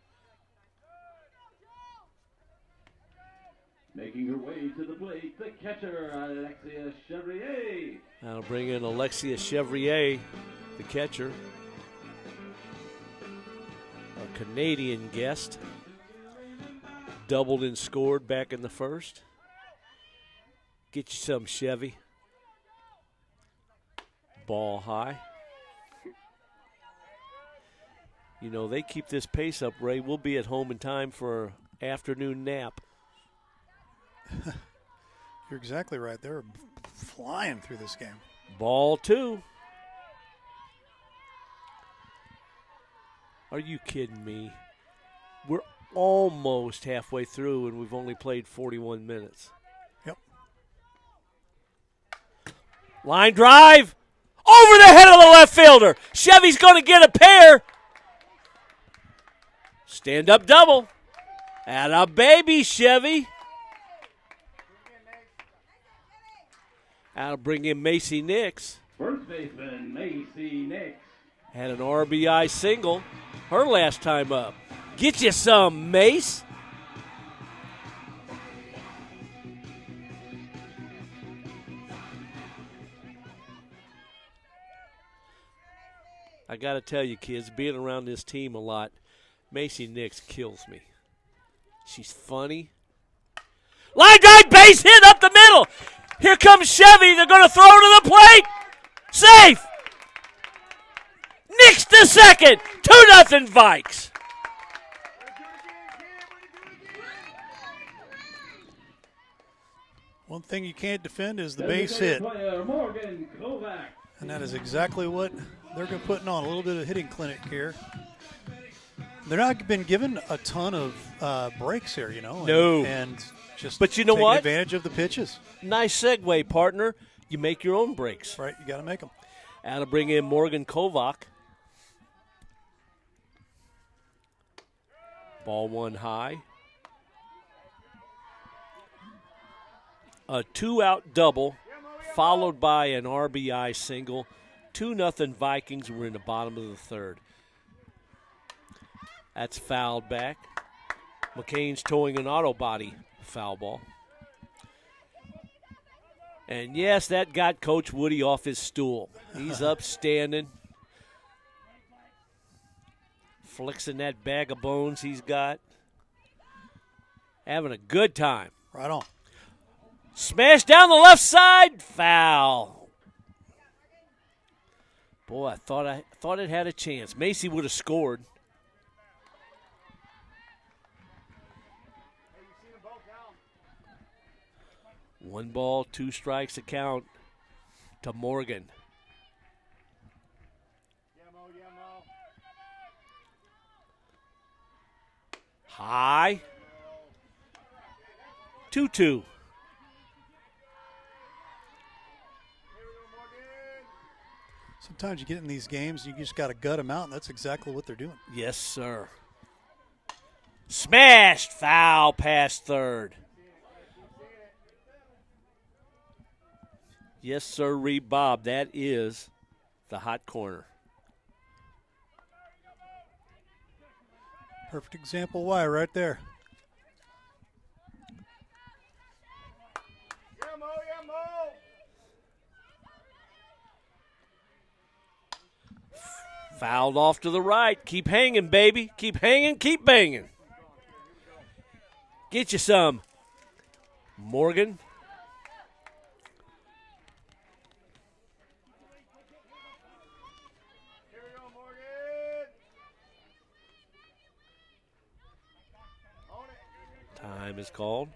Speaker 7: Making her way to the plate, the catcher, Alexia Chevrier.
Speaker 2: That'll bring in Alexia Chevrier, the catcher. Our Canadian guest. Doubled and scored back in the first. Get you some, Chevy. Ball high. You know, they keep this pace up, Ray. We'll be at home in time for an afternoon nap.
Speaker 1: You're exactly right. They're flying through this game.
Speaker 2: Ball two. Are you kidding me? We're almost halfway through, and we've only played 41 minutes.
Speaker 1: Yep.
Speaker 2: Line drive. Over the head of the left fielder. Chevy's going to get a pair. Stand-up double. Atta baby, Chevy. That'll bring in Macy Nix.
Speaker 7: First baseman, Macy Nix.
Speaker 2: Had an RBI single her last time up. Get you some, Mace. I got to tell you, kids, being around this team a lot, Macy Nix kills me. She's funny. Line drive, base hit up the middle. Here comes Chevy. They're going to throw to the plate. Safe. Nix to second. 2-0 Vikes.
Speaker 1: One thing you can't defend is the base hit.
Speaker 7: Player, Morgan Kovac.
Speaker 1: And that is exactly what they're putting on, a little bit of hitting clinic here. They're not been given a ton of breaks here, you know.
Speaker 2: No.
Speaker 1: And just
Speaker 2: but you know
Speaker 1: taking
Speaker 2: what?
Speaker 1: advantage of the pitches.
Speaker 2: Nice segue, partner. You make your own breaks.
Speaker 1: Right, you got to make them.
Speaker 2: That'll bring in Morgan Kovac. Ball one high. A 2-out double, followed by an RBI single. 2-0 Vikings. We're in the bottom of the third. That's fouled back. McCain's towing an auto body foul ball. And yes, that got Coach Woody off his stool. He's upstanding. Flexing that bag of bones he's got. Having a good time.
Speaker 1: Right on.
Speaker 2: Smash down the left side. Foul. Boy, I thought it had a chance. Macy would have scored. One ball, two strikes to count. to Morgan. High. 2-2.
Speaker 1: Sometimes you get in these games, you just got to gut them out, and that's exactly what they're doing.
Speaker 2: Yes, sir. Smashed. Foul past third. Yes, sir, Bob. That is the hot corner.
Speaker 1: Perfect example why right there.
Speaker 2: Fouled off to the right. Keep hanging, baby. Keep hanging, keep banging. Get you some. Morgan. Time is called.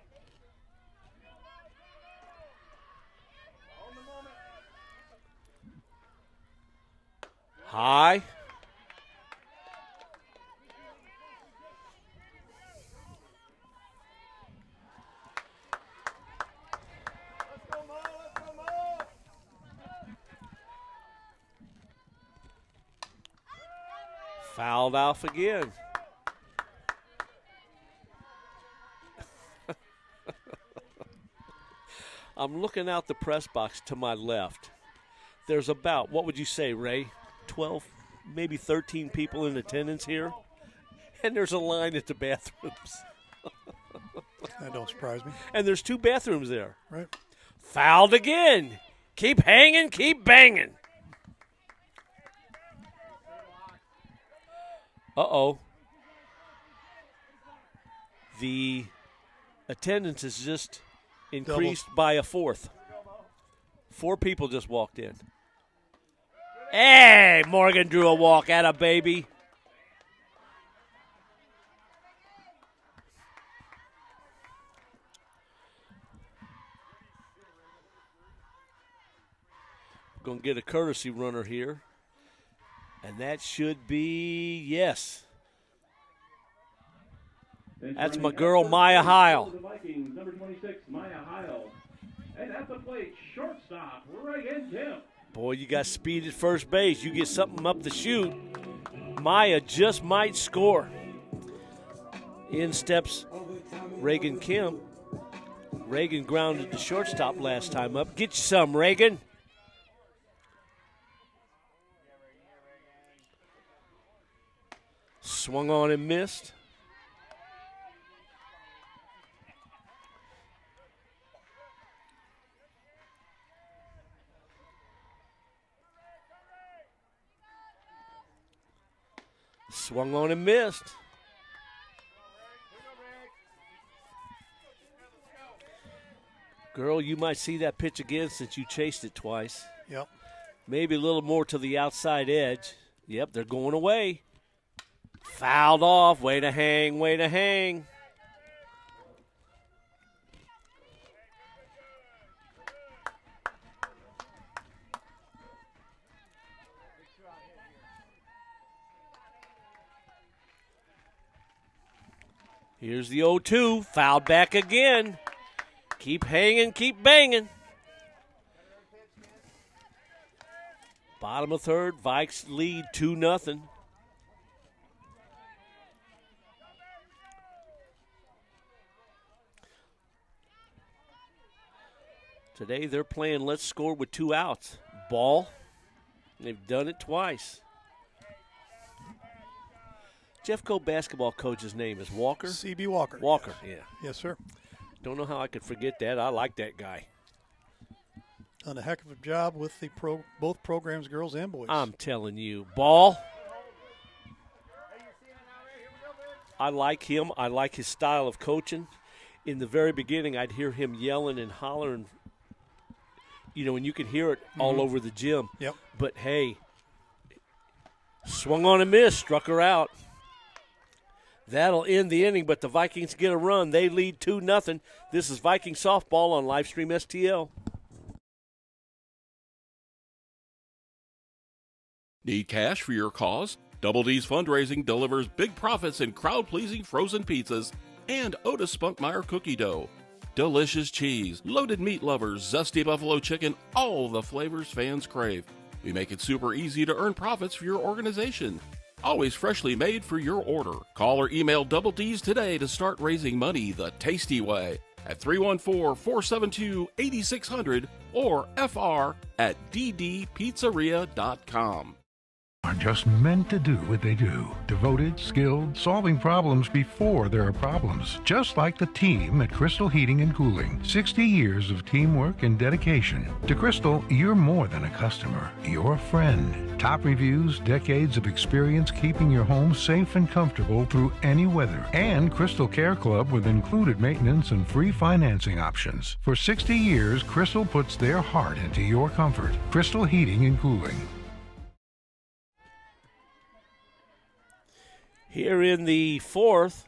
Speaker 2: High. Fouled off again. I'm looking out the press box to my left. There's about, what would you say, Ray? 12, maybe 13 people in attendance here. And there's a line at the bathrooms.
Speaker 1: That don't surprise me.
Speaker 2: And there's 2 bathrooms there.
Speaker 1: Right.
Speaker 2: Fouled again. Keep hanging, keep banging. Uh-oh. The attendance is just increased by a 4th. 4 people just walked in. Hey, Morgan drew a walk at a baby. Going to get a courtesy runner here. And that should be, yes. That's my girl, Maya Heil.
Speaker 7: The Vikings, number 26, Maya Heil. And at the plate, shortstop, Reagan Kemp.
Speaker 2: Boy, you got speed at first base. You get something up the chute, Maya just might score. In steps Reagan Kemp. Reagan grounded the shortstop last time up. Get you some, Reagan. Swung on and missed. Swung on and missed. Girl, you might see that pitch again since you chased it twice.
Speaker 1: Yep.
Speaker 2: Maybe a little more to the outside edge. Yep, they're going away. Fouled off. Way to hang, way to hang. Here's the 0-2. Fouled back again. Keep hanging, keep banging. Bottom of third, Vikes lead 2-0. Today they're playing let's score with 2 outs. Ball. They've done it twice. Jeffco basketball coach's name is Walker?
Speaker 1: C.B. Walker.
Speaker 2: Walker, yeah.
Speaker 1: Yes, sir.
Speaker 2: Don't know how I could forget that. I like that guy.
Speaker 1: Done a heck of a job with the both programs, girls and boys.
Speaker 2: I'm telling you. Ball. I like him. I like his style of coaching. In the very beginning, I'd hear him yelling and hollering, you know, and you can hear it all over the gym.
Speaker 1: Yep.
Speaker 2: But, hey, swung on and missed, struck her out. That'll end the inning, but the Vikings get a run. They lead 2-0. This is Viking softball on Livestream STL.
Speaker 3: Need cash for your cause? Double D's Fundraising delivers big profits in crowd-pleasing frozen pizzas and Otis Spunkmeyer cookie dough. Delicious cheese, loaded meat lovers, zesty buffalo chicken, all the flavors fans crave. We make it super easy to earn profits for your organization. Always freshly made for your order. Call or email Double D's today to start raising money the tasty way at 314-472-8600 or fr@ddpizzeria.com.
Speaker 8: Are just meant to do what they do. Devoted, skilled, solving problems before there are problems. Just like the team at Crystal Heating and Cooling. 60 years of teamwork and dedication. To Crystal, you're more than a customer. You're a friend. Top reviews, decades of experience keeping your home safe and comfortable through any weather. And Crystal Care Club with included maintenance and free financing options. For 60 years, Crystal puts their heart into your comfort. Crystal Heating and Cooling.
Speaker 2: Here in the fourth,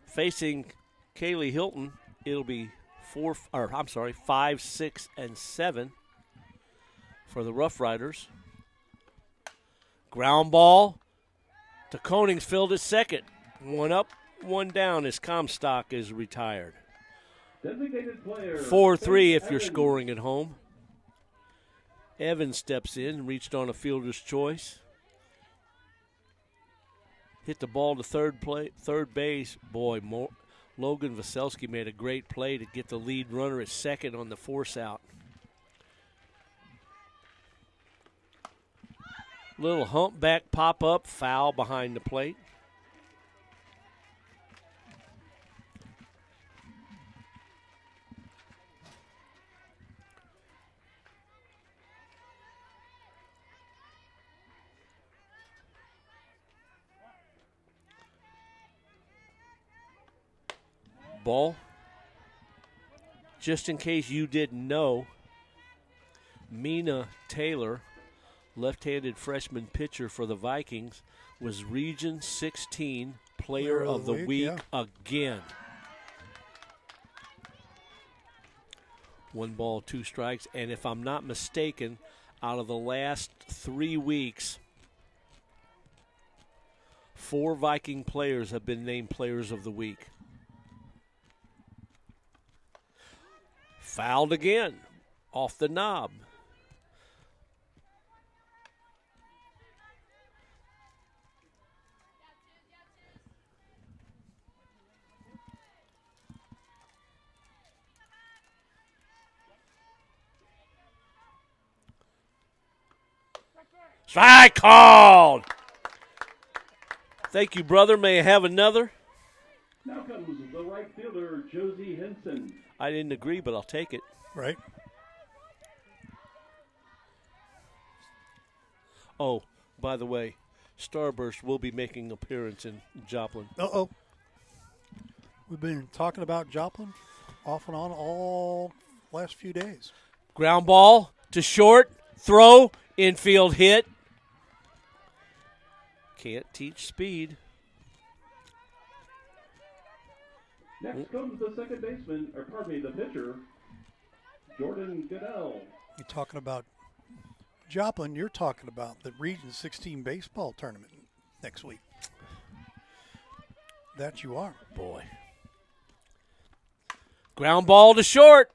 Speaker 2: facing Kaylee Hilton, it'll be 5, 6, and 7 for the Roughriders. Ground ball to Koningsfeld at second. One up, one down as Comstock is retired.
Speaker 7: Designated player
Speaker 2: 4-3 if you're
Speaker 7: Evans.
Speaker 2: scoring at home. Evans steps in, reached on a fielder's choice. Hit the ball to third base. Boy, Logan Vaselski made a great play to get the lead runner at second on the force out. Little humpback pop-up, foul behind the plate. Ball. Just in case you didn't know, Mina Taylor, left-handed freshman pitcher for the Vikings, was Region 16 Player of the Week again. 1 ball, 2 strikes, and if I'm not mistaken, out of the last 3 weeks, 4 Viking players have been named Players of the Week. Fouled again, off the knob. Strike called. Thank you, brother. May I have another?
Speaker 7: Now comes the right fielder, Josie Henson.
Speaker 2: I didn't agree, but I'll take it.
Speaker 1: Right.
Speaker 2: Oh, by the way, Starburst will be making an appearance in Joplin.
Speaker 1: Uh-oh. We've been talking about Joplin off and on all last few days.
Speaker 2: Ground ball to short, throw, infield hit. Can't teach speed.
Speaker 7: Next comes the second baseman, the pitcher, Jordan Goodell.
Speaker 1: You're talking about Joplin, you're talking about the Region 16 baseball tournament next week. That you are.
Speaker 2: Boy. Ground ball to short.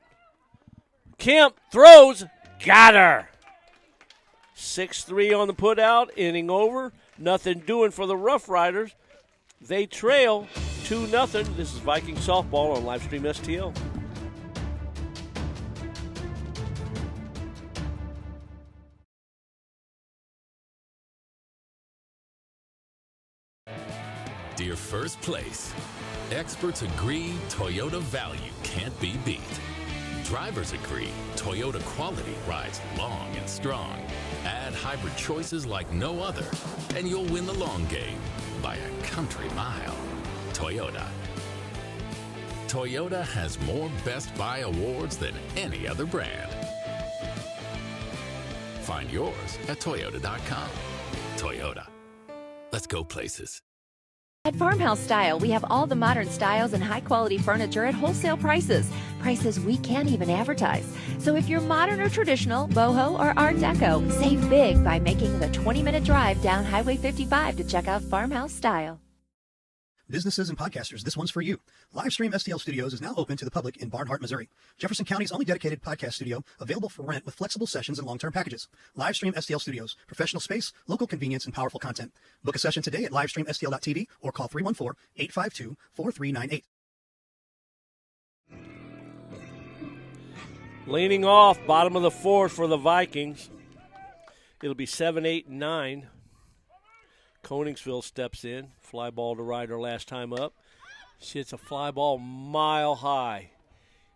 Speaker 2: Kemp throws. Got her. 6-3 on the putout. Inning over. Nothing doing for the Roughriders. They trail 2-0. This is Viking softball on Livestream STL.
Speaker 9: Dear First Place, experts agree Toyota value can't be beat. Drivers agree Toyota quality rides long and strong. Add hybrid choices like no other, and you'll win the long game by a country mile. Toyota. Toyota has more Best Buy awards than any other brand. Find yours at Toyota.com. Toyota. Let's go places.
Speaker 4: At Farmhouse Style, we have all the modern styles and high-quality furniture at wholesale prices. Prices we can't even advertise. So if you're modern or traditional, boho or art deco, save big by making the 20-minute drive down Highway 55 to check out Farmhouse Style.
Speaker 5: Businesses and podcasters, this one's for you. Livestream STL Studios is now open to the public in Barnhart, Missouri. Jefferson County's only dedicated podcast studio, available for rent with flexible sessions and long-term packages. Livestream STL Studios, professional space, local convenience, and powerful content. Book a session today at livestreamstl.tv or call 314-852-4398.
Speaker 2: Leaning off, bottom of the fourth for the Vikings. It'll be 7, 8, and 9. Coningsville steps in. Fly ball to Ryder last time up. She hits a fly ball mile high.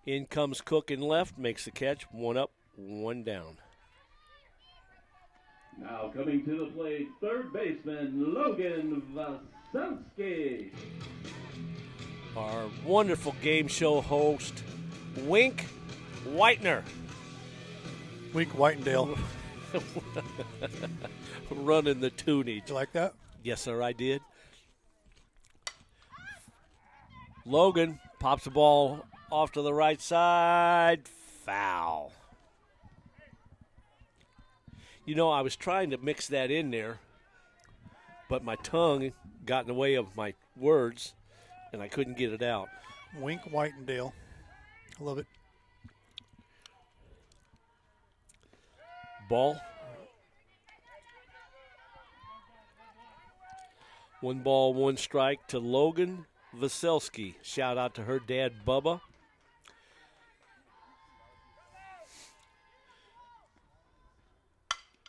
Speaker 2: In comes Cook in left, makes the catch. One up, one down.
Speaker 7: Now coming to the plate, third baseman Logan Vaselski.
Speaker 2: Our wonderful game show host, Wink Whitener.
Speaker 1: Wink Whitendale.
Speaker 2: Running the tunage.
Speaker 1: You like that?
Speaker 2: Yes, sir, I did. Logan pops the ball off to the right side. Foul. You know, I was trying to mix that in there, but my tongue got in the way of my words, and I couldn't get it out.
Speaker 1: Wink Whitendale. I love it.
Speaker 2: Ball. 1 ball, 1 strike to Logan Vaselski. Shout out to her dad, Bubba.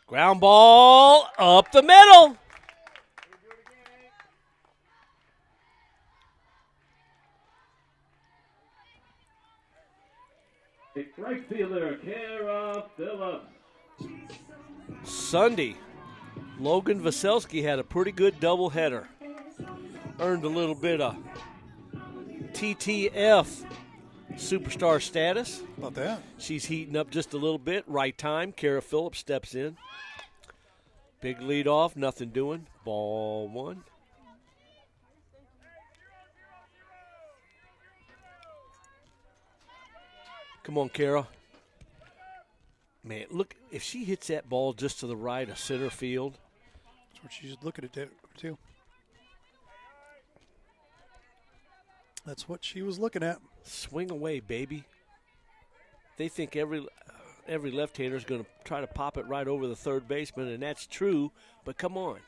Speaker 2: Ground ball up the middle.
Speaker 7: Right fielder, Kara Phillips.
Speaker 2: Sunday, Logan Vaselski had a pretty good doubleheader. Earned a little bit of TTF superstar status.
Speaker 1: About that.
Speaker 2: She's heating up just a little bit. Right time, Kara Phillips steps in. Big lead off, nothing doing. Ball 1. Come on, Kara. Man, look, if she hits that ball just to the right of center field.
Speaker 1: That's what she's looking at that too. That's what she was looking at.
Speaker 2: Swing away, baby. They think every left-hander is going to try to pop it right over the third baseman, and that's true, but come on.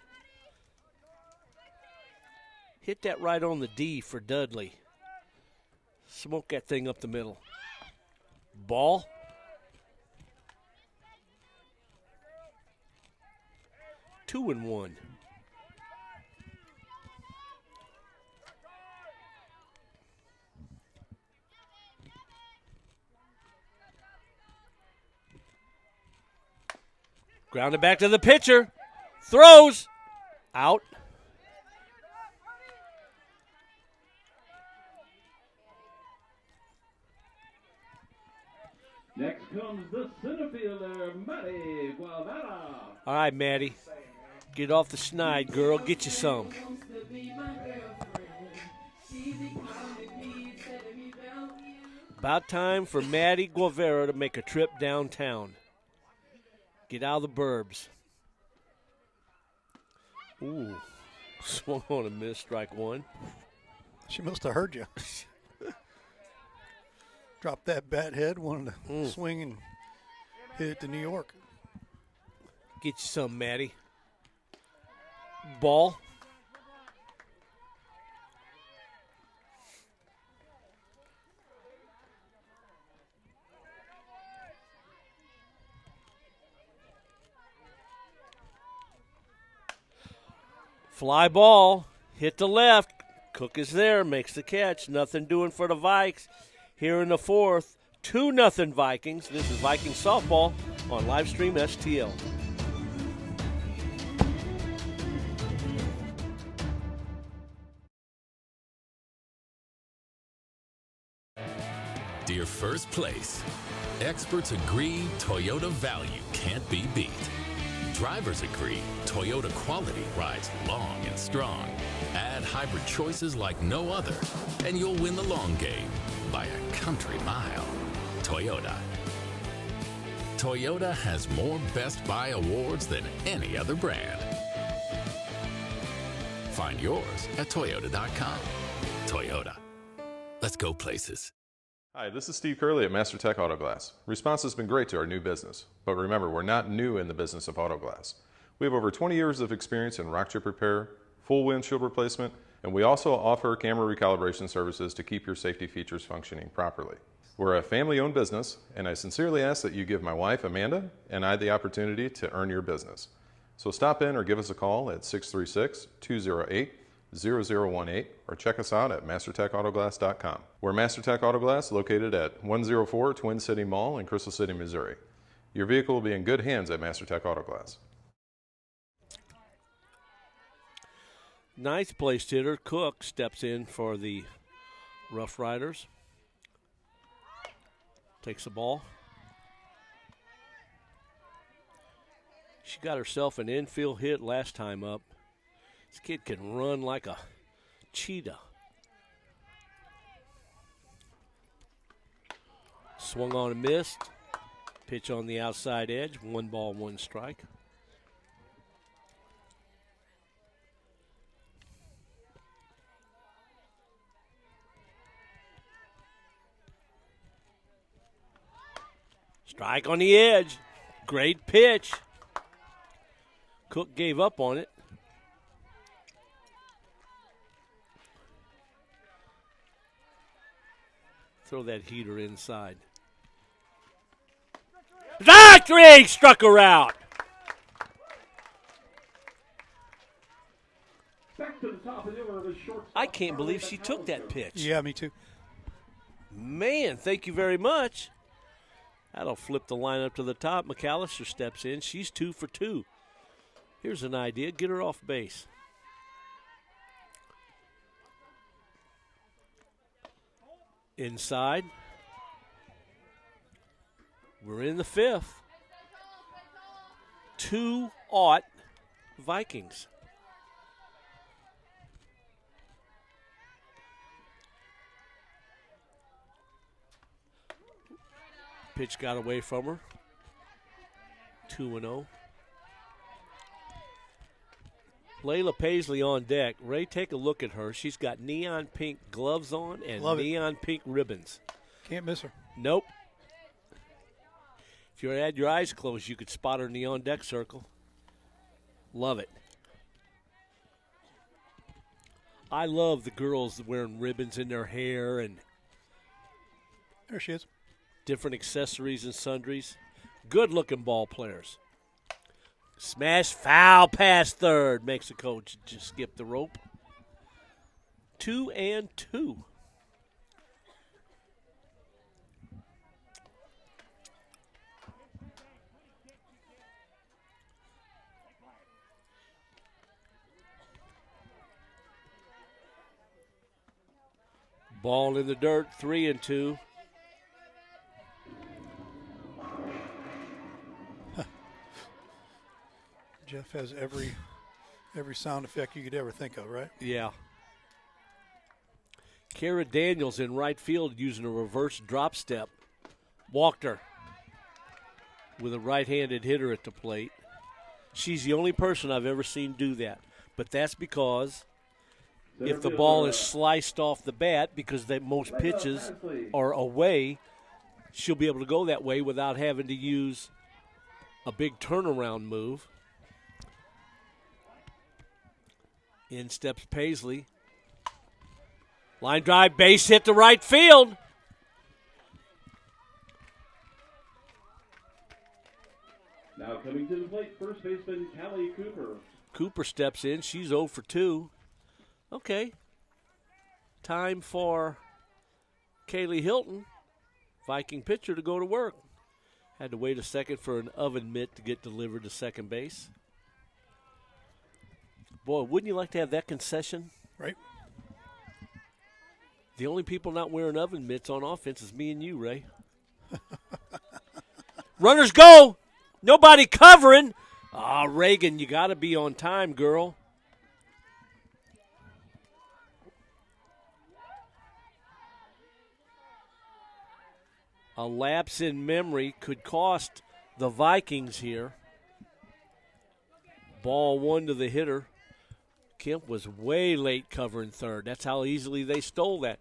Speaker 2: Hit that right on the D for Dudley. Smoke that thing up the middle. Ball. Two and 1. Grounded back to the pitcher. Throws. Out.
Speaker 7: Next comes the center fielder, Maddie Guavara.
Speaker 2: All right, Maddie. Get off the snide, girl. Get you some. About time for Maddie Guevara to make a trip downtown. Get out of the burbs. Ooh. Swung on a miss, strike 1.
Speaker 1: She must have heard you. Dropped that bat head, wanted to swing and hit it to New York.
Speaker 2: Get you some, Maddie. Ball. Fly ball. Hit the left. Cook is there. Makes the catch. Nothing doing for the Vikes. Here in the fourth. 2-0 Vikings. This is Viking softball on Livestream STL.
Speaker 9: Dear First Place, experts agree Toyota value can't be beat. Drivers agree Toyota quality rides long and strong. Add hybrid choices like no other, and you'll win the long game by a country mile. Toyota. Toyota has more Best Buy awards than any other brand. Find yours at Toyota.com. Toyota. Let's go places.
Speaker 10: Hi, this is Steve Curley at MasterTech Auto Glass. Response has been great to our new business, but remember, we're not new in the business of auto glass. We have over 20 years of experience in rock chip repair, full windshield replacement, and we also offer camera recalibration services to keep your safety features functioning properly. We're a family-owned business, and I sincerely ask that you give my wife, Amanda, and I the opportunity to earn your business. So stop in or give us a call at 636-208-0018 or check us out at MasterTechAutoglass.com. We're MasterTech Auto Glass, located at 104 Twin City Mall in Crystal City, Missouri. Your vehicle will be in good hands at MasterTech Auto Glass.
Speaker 2: Ninth place hitter Cook steps in for the Roughriders. Takes the ball. She got herself an infield hit last time up. This kid can run like a cheetah. Swung on and missed. Pitch on the outside edge. 1 ball, 1 strike. Strike on the edge. Great pitch. Cook gave up on it. Throw that heater inside. Victory! Struck her out.
Speaker 7: Back to the top of the order of the shortstop.
Speaker 2: I can't believe she took that pitch.
Speaker 1: Yeah, me too.
Speaker 2: Man, thank you very much. That'll flip the lineup to the top. McAllister steps in. She's 2 for 2. Here's an idea. Get her off base. Inside. We're in the 5th. 2-0 Vikings. Pitch got away from her. 2-0. Layla Paisley on deck. Ray, take a look at her. She's got neon pink gloves on and neon pink ribbons.
Speaker 1: Can't miss her.
Speaker 2: Nope. If you had your eyes closed, you could spot her in the on-deck circle. Love it. I love the girls wearing ribbons in their hair and
Speaker 1: there she is.
Speaker 2: Different accessories and sundries. Good-looking ball players. Smash foul past third. Makes the coach just skip the rope. 2-2. Ball in the dirt, 3-2.
Speaker 1: Jeff has every sound effect you could ever think of, right?
Speaker 2: Yeah. Kara Daniels in right field using a reverse drop step. Walked her with a right-handed hitter at the plate. She's the only person I've ever seen do that. But that's because if the ball is sliced off the bat, because most pitches are away, she'll be able to go that way without having to use a big turnaround move. In steps Paisley. Line drive, base hit to right field.
Speaker 7: Now coming to the plate, first baseman Callie Cooper.
Speaker 2: Cooper steps in. She's 0 for 2. Okay. Time for Kaylee Hilton, Viking pitcher, to go to work. Had to wait a second for an oven mitt to get delivered to second base. Boy, wouldn't you like to have that concession?
Speaker 1: Right.
Speaker 2: The only people not wearing oven mitts on offense is me and you, Ray. Runners go. Nobody covering. Reagan, you got to be on time, girl. A lapse in memory could cost the Vikings here. Ball one to the hitter. Kemp was way late covering third. That's how easily they stole that.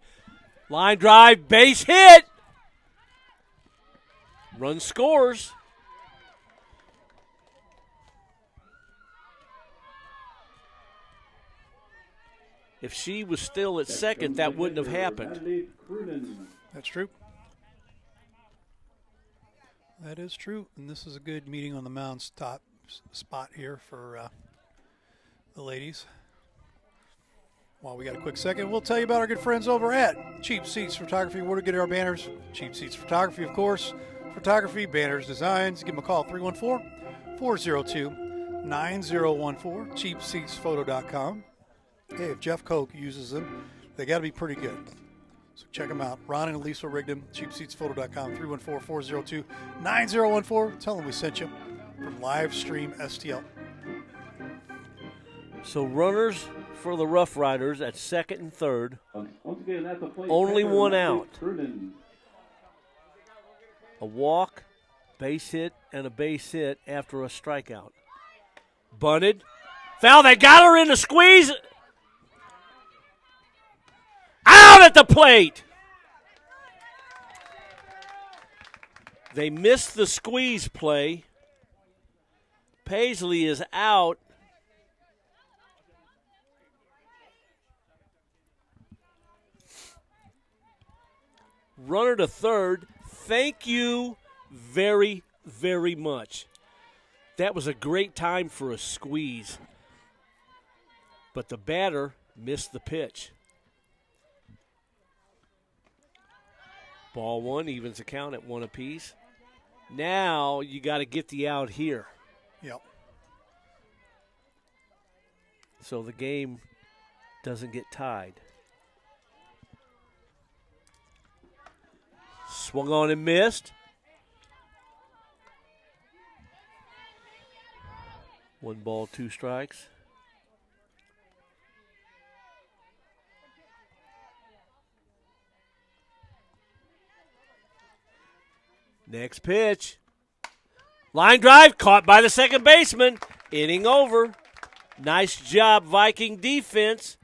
Speaker 2: Line drive, base hit. Run scores. If she was still at second, that wouldn't have happened.
Speaker 1: That's true. That is true. And this is a good meeting on the mound spot here for the ladies. While we got a quick second, we'll tell you about our good friends over at Cheap Seats Photography. Where to get our banners? Cheap Seats Photography, of course. Photography, banners, designs. Give them a call, 314-402-9014, cheapseatsphoto.com. Hey, if Jeff Koch uses them, they got to be pretty good. So check them out. Ron and Elisa rigged them, cheapseatsphoto.com, 314-402-9014. Tell them we sent you from Livestream STL.
Speaker 2: So runners for the Roughriders at second and third.
Speaker 7: Once again, at the plate,
Speaker 2: Only
Speaker 7: catcher,
Speaker 2: one
Speaker 7: Matthew
Speaker 2: out.
Speaker 7: Croonan.
Speaker 2: A walk, base hit, and a base hit after a strikeout. Bunted. Foul. They got her in the squeeze. Out at the plate. They missed the squeeze play. Paisley is out. Runner to third. Thank you very, very much. That was a great time for a squeeze. But the batter missed the pitch. Ball one, evens the count at one apiece. Now you got to get the out here.
Speaker 1: Yep.
Speaker 2: So the game doesn't get tied. Swung on and missed. One ball, two strikes. Next pitch. Line drive caught by the second baseman. Inning over. Nice job, Viking defense.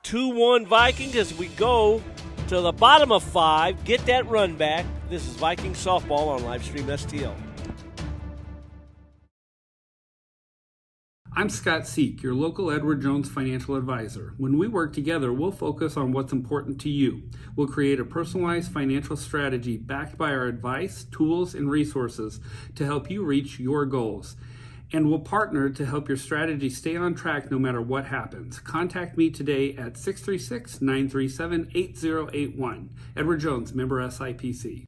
Speaker 2: 2-1 Vikings as we go to the bottom of 5. Get that run back. This is Viking softball on Livestream STL.
Speaker 11: I'm Scott Seek, your local Edward Jones financial advisor. When we work together, we'll focus on what's important to you. We'll create a personalized financial strategy backed by our advice, tools, and resources to help you reach your goals. And we'll partner to help your strategy stay on track no matter what happens. Contact me today at 636-937-8081. Edward Jones, member SIPC.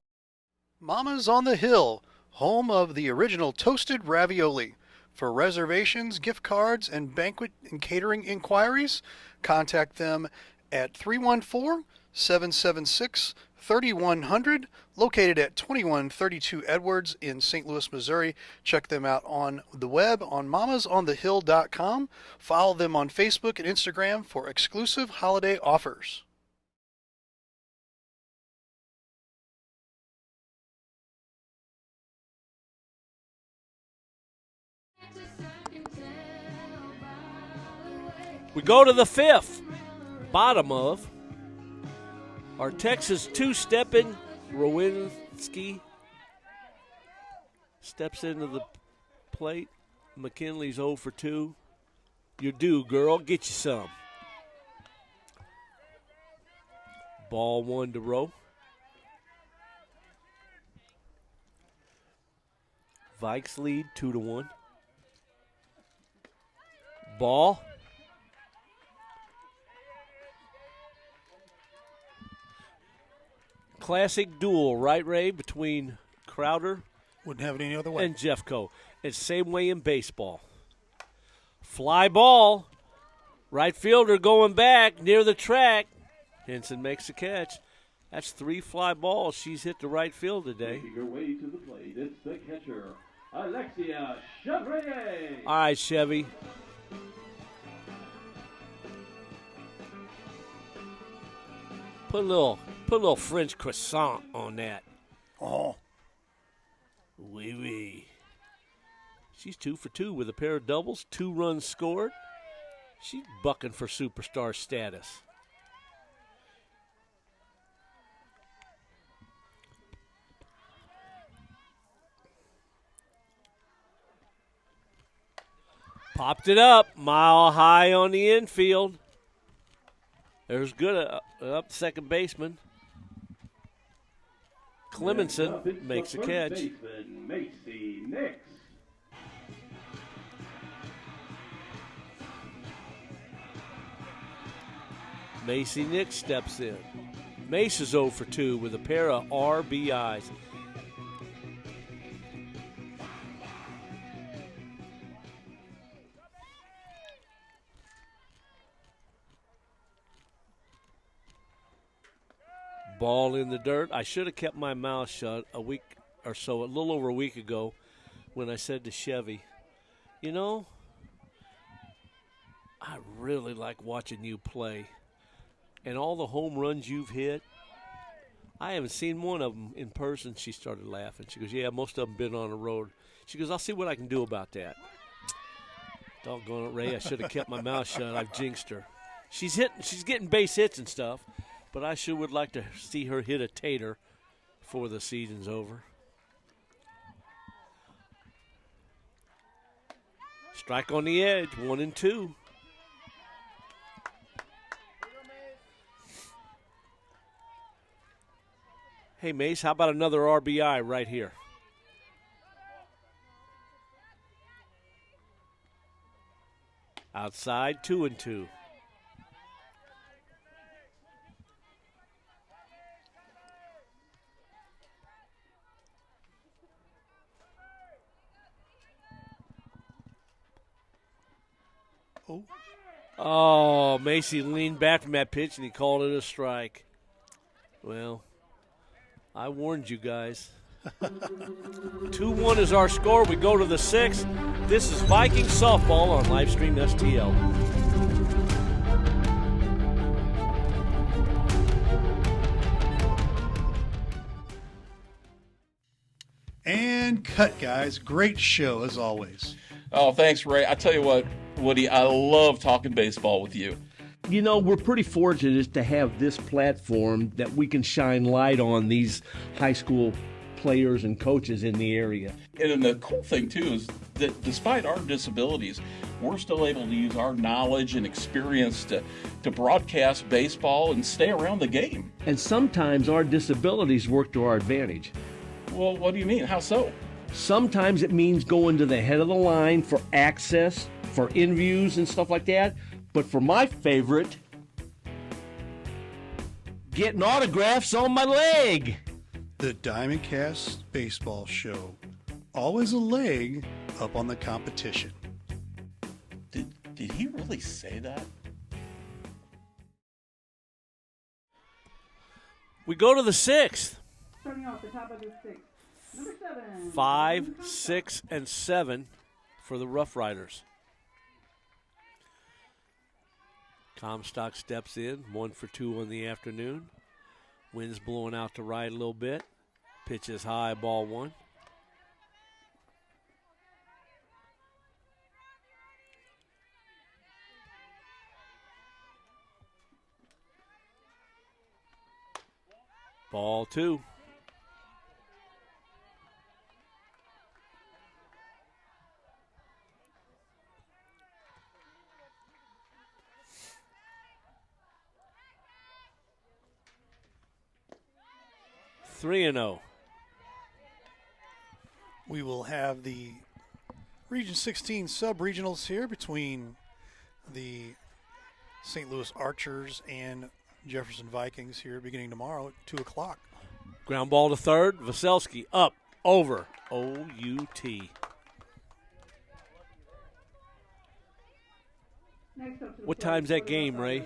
Speaker 1: Mama's on the Hill, home of the original toasted ravioli. For reservations, gift cards, and banquet and catering inquiries, contact them at 314-776-3100, located at 2132 Edwards in St. Louis, Missouri. Check them out on the web on mamasonthehill.com. Follow them on Facebook and Instagram for exclusive holiday offers.
Speaker 2: We go to the 5th, bottom of. Our Texas two-stepping Rowinski steps into the plate. McKinley's 0 for 2. You're due, girl. Get you some. Ball one to Rowe. Vikes lead 2-1. Ball. Classic duel, right, Ray, between Crowder
Speaker 1: Wouldn't have it any other way.
Speaker 2: and Jeffco. It's same way in baseball. Fly ball. Right fielder going back near the track. Henson makes the catch. That's 3 fly balls she's hit the right field today.
Speaker 7: Making her way to the plate, it's the catcher, Alexia Chevrier.
Speaker 2: All right, Chevy. Put a little French croissant on that.
Speaker 1: Oh,
Speaker 2: Oui, oui. She's 2 for 2 with a pair of doubles, 2 runs scored. She's bucking for superstar status. Popped it up, mile high on the infield. There's good up second baseman. Clemenson makes a catch.
Speaker 7: Baseman, Macy Nix.
Speaker 2: Macy Nix steps in. Mace is 0 for 2 with a pair of RBIs. Ball in the dirt. I should have kept my mouth shut a week or so, a little over a week ago, when I said to Chevy, you know, I really like watching you play. And all the home runs you've hit, I haven't seen one of them in person. She started laughing. She goes, yeah, most of them been on the road. She goes, I'll see what I can do about that. Doggone it, Ray. I should have kept my mouth shut. I've jinxed her. She's getting base hits and stuff, but I sure would like to see her hit a tater before the season's over. Strike on the edge, 1-2. Hey, Mace, how about another RBI right here? Outside, 2-2. Oh, Macy leaned back from that pitch and he called it a strike. Well, I warned you guys. 2-1 is our score. We go to the 6th. This is Vikings softball on Livestream STL.
Speaker 1: and cut, guys. Great show as always.
Speaker 12: Oh, thanks, Ray. I tell you what, Woody, I love talking baseball with you.
Speaker 2: You know, we're pretty fortunate to have this platform that we can shine light on these high school players and coaches in the area.
Speaker 12: And the cool thing, too, is that despite our disabilities, we're still able to use our knowledge and experience to broadcast baseball and stay around the game.
Speaker 2: And sometimes our disabilities work to our advantage.
Speaker 12: Well, what do you mean? How so?
Speaker 2: Sometimes it means going to the head of the line for access, for interviews and stuff like that. But for my favorite, getting autographs on my leg.
Speaker 1: The Diamondcast Baseball Show. Always a leg up on the competition.
Speaker 12: Did he really say that?
Speaker 2: We go to the 6th.
Speaker 6: Starting off the top of the 6th. Number 7.
Speaker 2: 5, 6, and 7 for the Roughriders. Comstock steps in, 1 for 2 on the afternoon. Wind's blowing out to right a little bit. Pitches high, ball 1. Ball 2. Three and 0.
Speaker 1: We will have the Region 16 sub-regionals here between the St. Louis Archers and Jefferson Vikings here beginning tomorrow at 2 o'clock.
Speaker 2: Ground ball to third. Vaselski up, over, O-U-T. What time's that game, Ray?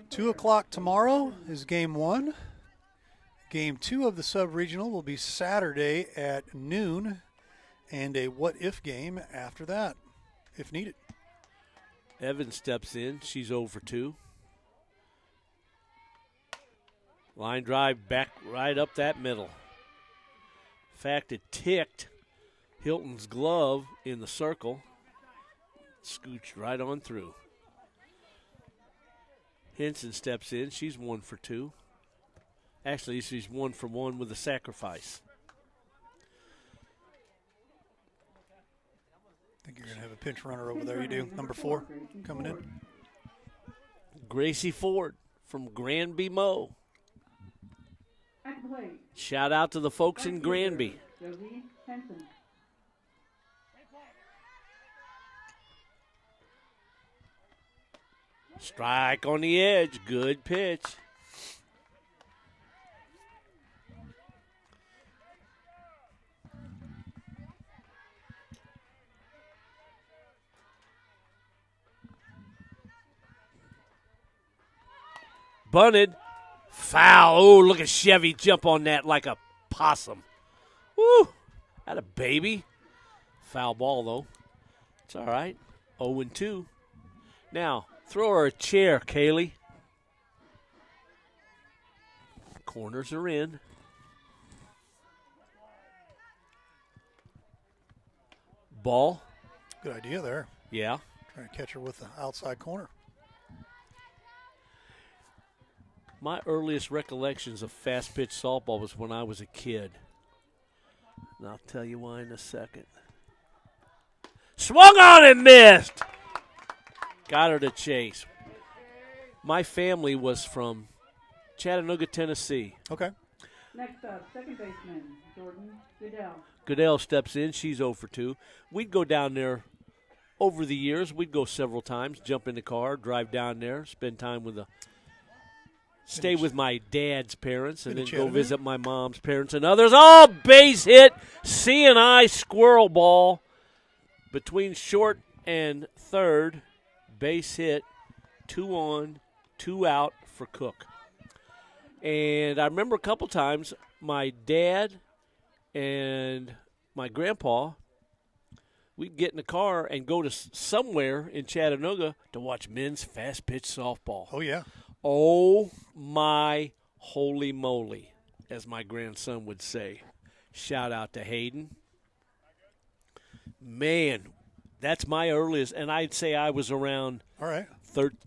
Speaker 1: 2 o'clock tomorrow is game 1. Game 2 of the sub-regional will be Saturday at noon. and a what-if game after that, if needed.
Speaker 2: Evans steps in. She's 0 for 2. Line drive back right up that middle. In fact, it ticked Hilton's glove in the circle. Scooched right on through. Henson steps in. She's 1 for 2. Actually, she's 1 for 1 with a sacrifice.
Speaker 1: I think you're going to have a pinch runner over there. You do. Number 4 coming in.
Speaker 2: Gracie Ford from Granby Mo.
Speaker 6: At the plate,
Speaker 2: Shout out to the folks in Granby.
Speaker 6: Josie Henson.
Speaker 2: Strike on the edge. Good pitch. Bunted. Foul. Oh, look at Chevy jump on that like a possum. Woo. That a baby. Foul ball, though. It's all right. 0-2. Now, throw her a chair, Kaylee. Corners are in. Ball.
Speaker 1: Good idea there.
Speaker 2: Yeah.
Speaker 1: Trying to catch her with the outside corner.
Speaker 2: My earliest recollections of fast pitch softball was when I was a kid. And I'll tell you why in a second. Swung on and missed. Got her to chase. My family was from Chattanooga, Tennessee.
Speaker 1: Okay.
Speaker 6: Next up, second baseman, Jordan Goodell.
Speaker 2: Goodell steps in. She's 0 for 2. We'd go down there over the years. We'd go several times, jump in the car, drive down there, spend time with stay with my dad's parents, and then go visit my mom's parents and others. Oh, base hit, C&I squirrel ball between short and third. Base hit, 2 on, 2 out for Cook. And I remember a couple times my dad and my grandpa, we'd get in the car and go to somewhere in Chattanooga to watch men's fast pitch softball.
Speaker 1: Oh, yeah.
Speaker 2: Oh, my holy moly, as my grandson would say. Shout out to Hayden. Man, that's my earliest, and I'd say I was around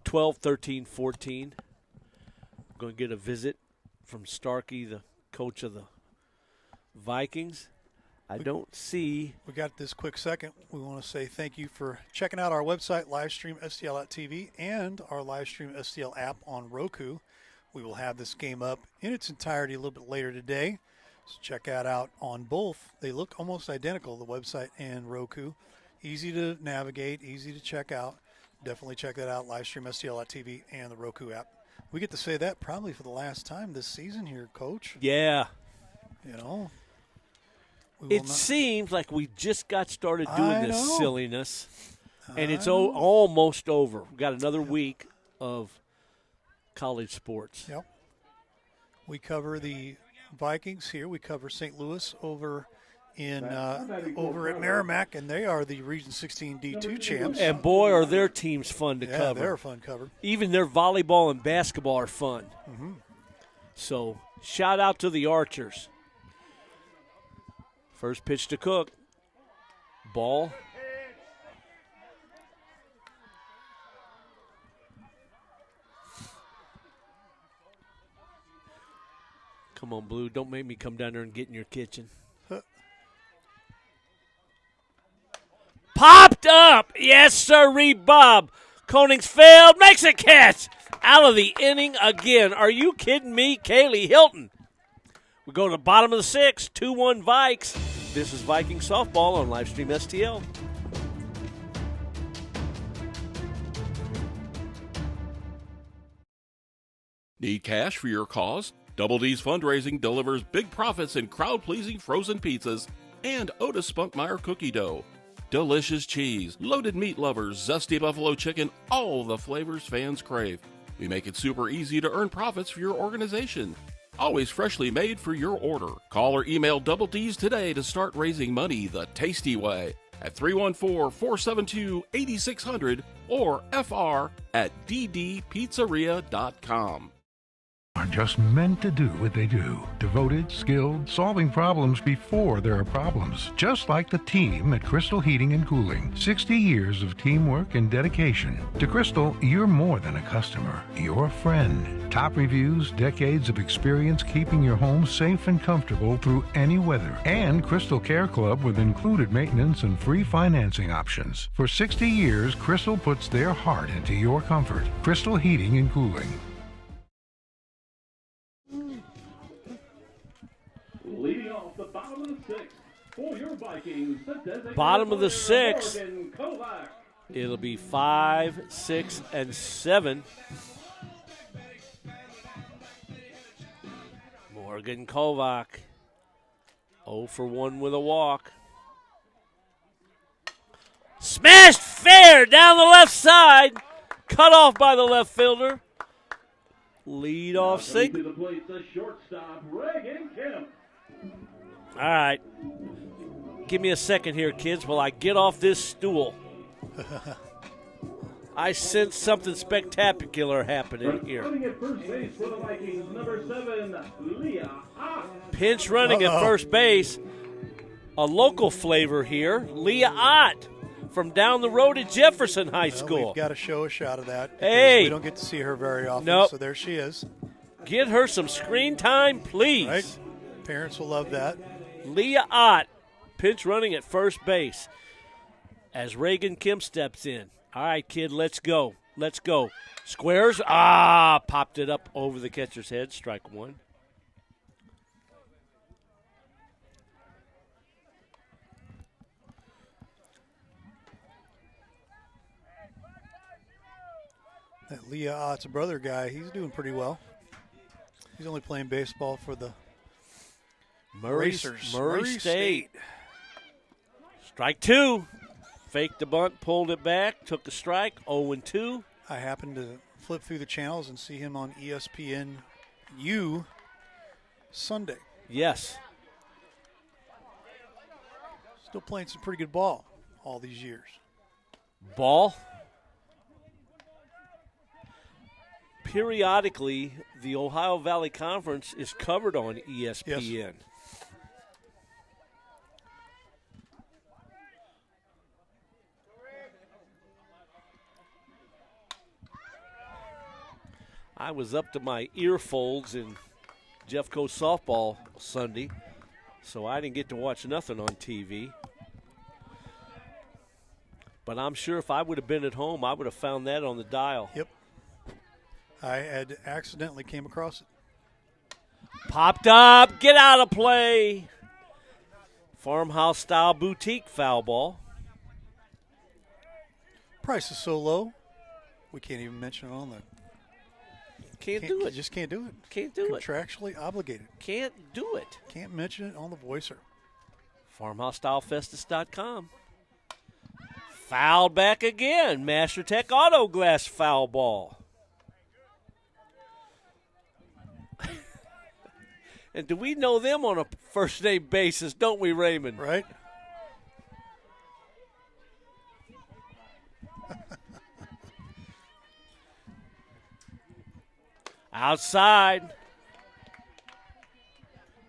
Speaker 2: 12, 13, 14. Going to get a visit from Starkey, the coach of the Vikings. I don't see.
Speaker 1: We got this quick second. We want to say thank you for checking out our website, livestream.stl.tv, and our Livestream STL app on Roku. We will have this game up in its entirety a little bit later today. So check that out on both. They look almost identical, the website and Roku. Easy to navigate, easy to check out. Definitely check that out, Livestream.stl.tv and the Roku app. We get to say that probably for the last time this season here, Coach.
Speaker 2: Yeah.
Speaker 1: You know.
Speaker 2: It seems like we just got started doing this silliness, and it's almost over. We've got another week of college sports.
Speaker 1: Yep. We cover the Vikings here. We cover St. Louis over at Merrimack, and they are the Region 16 D2 champs.
Speaker 2: And boy, are their teams fun to cover.
Speaker 1: They're a fun cover.
Speaker 2: Even their volleyball and basketball are fun.
Speaker 1: Mm-hmm.
Speaker 2: So shout out to the Archers. First pitch to Cook. Ball. Come on, Blue. Don't make me come down there and get in your kitchen. Popped up. Yes, sirree, Bob. Koningsfeld makes a catch. Out of the inning again. Are you kidding me? Kaylee Hilton. We go to the bottom of the 6th, 2-1 Vikes. This is Viking softball on Livestream STL.
Speaker 3: Need cash for your cause? Double D's Fundraising delivers big profits in crowd-pleasing frozen pizzas and Otis Spunkmeyer cookie dough. Delicious cheese, loaded meat lovers, zesty buffalo chicken, all the flavors fans crave. We make it super easy to earn profits for your organization. Always freshly made for your order. Call or email Double D's today to start raising money the tasty way at 314-472-8600 or fr@ddpizzeria.com.
Speaker 8: Are just meant to do what they do. Devoted, skilled, solving problems before there are problems. Just like the team at Crystal Heating and Cooling. 60 years of teamwork and dedication. To Crystal, you're more than a customer. You're a friend. Top reviews, decades of experience keeping your home safe and comfortable through any weather. And Crystal Care Club with included maintenance and free financing options. For 60 years, Crystal puts their heart into your comfort. Crystal Heating and Cooling.
Speaker 7: Leading off the bottom of the sixth for your Vikings. The designated
Speaker 2: Bottom of the
Speaker 7: player,
Speaker 2: sixth.
Speaker 7: Morgan Kovac.
Speaker 2: It'll be 5, 6, and 7. Morgan Kovac, 0 for 1 with a walk. Smashed fair down the left side. Cut off by the left fielder. Lead off
Speaker 7: Coming
Speaker 2: single.
Speaker 7: to the plate, the shortstop, Reagan Kemp.
Speaker 2: All right. Give me a second here, kids, while I get off this stool. I sense something spectacular happening here.
Speaker 7: Running at first base for the Vikings, number 7, Leah Ott.
Speaker 2: Pinch running at first base. A local flavor here. Leah Ott from down the road at Jefferson High School.
Speaker 1: We've got to show a shot of that. because
Speaker 2: Hey.
Speaker 1: We don't get to see her very often,
Speaker 2: Nope.
Speaker 1: so there she is.
Speaker 2: Get her some screen time, please.
Speaker 1: Right? Parents will love that.
Speaker 2: Leah Ott, pinch running at first base as Reagan Kim steps in. All right, kid, let's go. Let's go. Squares. Popped it up over the catcher's head. Strike one.
Speaker 1: That Leah Ott's brother guy, he's doing pretty well. He's only playing baseball for the Racers.
Speaker 2: Murray State. Strike two. Faked the bunt, pulled it back, took the strike, 0-2.
Speaker 1: I happened to flip through the channels and see him on ESPNU Sunday.
Speaker 2: Yes.
Speaker 1: Still playing some pretty good ball all these years.
Speaker 2: Ball. Periodically, the Ohio Valley Conference is covered on ESPN.
Speaker 1: Yes.
Speaker 2: I was up to my ear folds in Jeffco softball Sunday, so I didn't get to watch nothing on TV. But I'm sure if I would have been at home, I would have found that on the dial.
Speaker 1: Yep. I had accidentally came across it.
Speaker 2: Popped up, get out of play. Farmhouse-style boutique foul ball.
Speaker 1: Price is so low, we can't even mention it on the.
Speaker 2: Can't do it.
Speaker 1: Just can't do it.
Speaker 2: Can't do it.
Speaker 1: Contractually obligated.
Speaker 2: Can't do it.
Speaker 1: Can't mention it on the voicer.
Speaker 2: FarmhouseStyleFestus.com. Fouled back again. MasterTech Auto Glass foul ball. And do we know them on a first-name basis, don't we, Raymond?
Speaker 1: Right?
Speaker 2: Outside.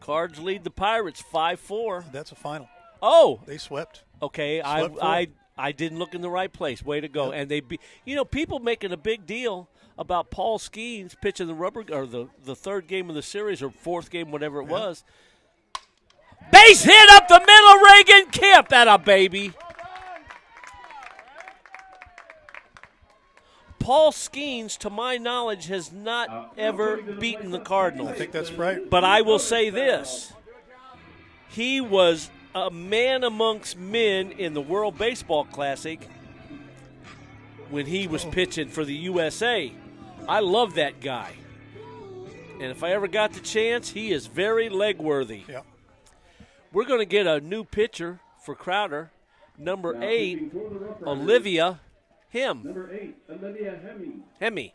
Speaker 2: Cards lead the Pirates 5-4.
Speaker 1: That's a final.
Speaker 2: Oh,
Speaker 1: They swept.
Speaker 2: okay.
Speaker 1: Swept
Speaker 2: I didn't look in the right place. Way to go.
Speaker 1: Yep.
Speaker 2: And people making a big deal about Paul Skeens pitching the third game of the series or fourth game, whatever it was. Base hit up the middle. Reagan Kemp. That a baby. Paul Skeens, to my knowledge, has not ever beaten the Cardinals.
Speaker 1: I think that's right.
Speaker 2: But I will say this. He was a man amongst men in the World Baseball Classic when he was pitching for the USA. I love that guy. And if I ever got the chance, he is very leg-worthy.
Speaker 1: Yeah.
Speaker 2: We're going to get a new pitcher for Crowder, number 8, Olivia
Speaker 7: Number 8, Olivia Hemme.
Speaker 2: Hemi.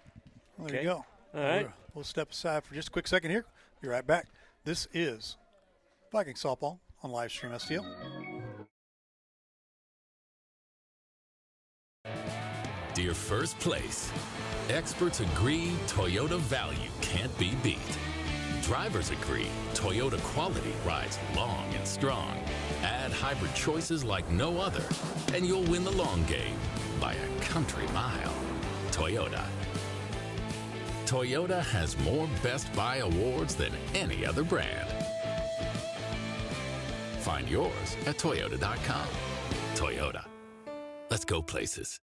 Speaker 1: Well, there
Speaker 2: Okay.
Speaker 1: you go.
Speaker 2: All right.
Speaker 1: We'll step aside for just a quick second here. Be right back. This is Viking Softball on Livestream STL.
Speaker 9: Dear First Place, experts agree Toyota value can't be beat. Drivers agree Toyota quality rides long and strong. Add hybrid choices like no other, and you'll win the long game by a country mile. Toyota. Toyota has more Best Buy awards than any other brand. Find yours at Toyota.com. Toyota. Let's go places.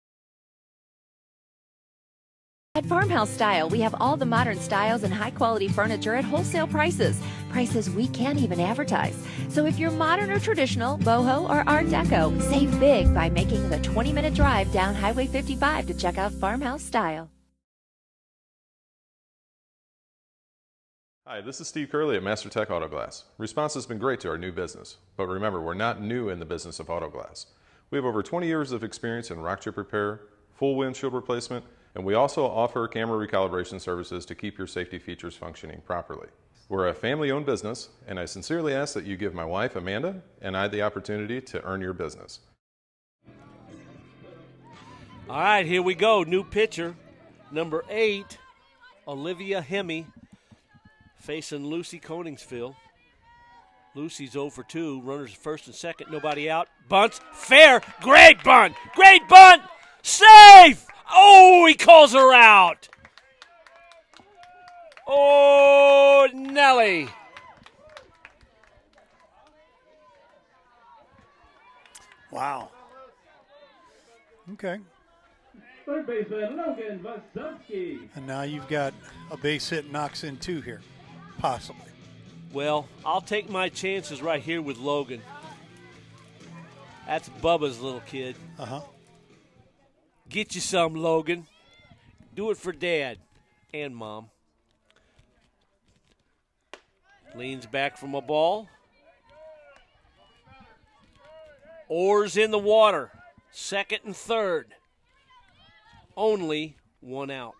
Speaker 4: At Farmhouse Style, we have all the modern styles and high-quality furniture at wholesale prices. Prices we can't even advertise. So if you're modern or traditional, boho or art deco, save big by making the 20-minute drive down Highway 55 to check out Farmhouse Style.
Speaker 10: Hi, this is Steve Curley at Master Tech Auto Glass. Response has been great to our new business, but remember, we're not new in the business of auto glass. We have over 20 years of experience in rock chip repair, full windshield replacement, and we also offer camera recalibration services to keep your safety features functioning properly. We're a family-owned business, and I sincerely ask that you give my wife, Amanda, and I the opportunity to earn your business.
Speaker 2: All right, here we go. New pitcher, number 8, Olivia Hemme, facing Lucy Coningsville. Lucy's 0 for 2. Runners first and second, nobody out. Bunts, fair, great bunt, safe! Oh, he calls her out. Oh, Nelly.
Speaker 1: Wow. Okay.
Speaker 7: Third baseman Logan Vaselsky.
Speaker 1: And now you've got a base hit knocks in 2 here, possibly.
Speaker 2: Well, I'll take my chances right here with Logan. That's Bubba's little kid.
Speaker 1: Uh-huh.
Speaker 2: Get you some, Logan. Do it for Dad and Mom. Leans back from a ball. Oars in the water. Second and third. Only 1 out.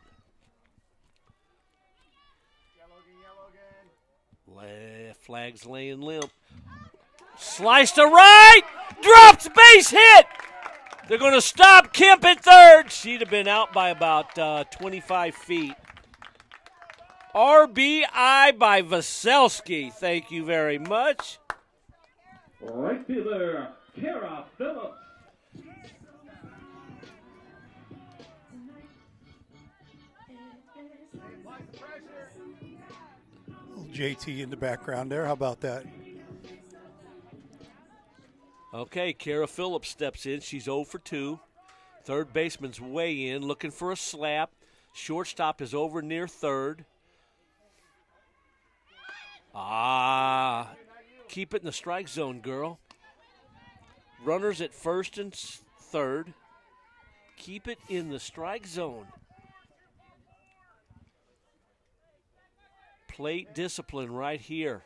Speaker 2: Flag's laying limp. Slice to right. Drops, base hit. They're going to stop Kemp at third. She'd have been out by about 25 feet. RBI by Vaselsky. Thank you very much.
Speaker 7: Right fielder Kara Phillips.
Speaker 1: JT in the background there. How about that?
Speaker 2: Okay, Kara Phillips steps in. She's 0 for 2. Third baseman's way in, looking for a slap. Shortstop is over near third. Keep it in the strike zone, girl. Runners at first and third. Keep it in the strike zone. Plate discipline right here.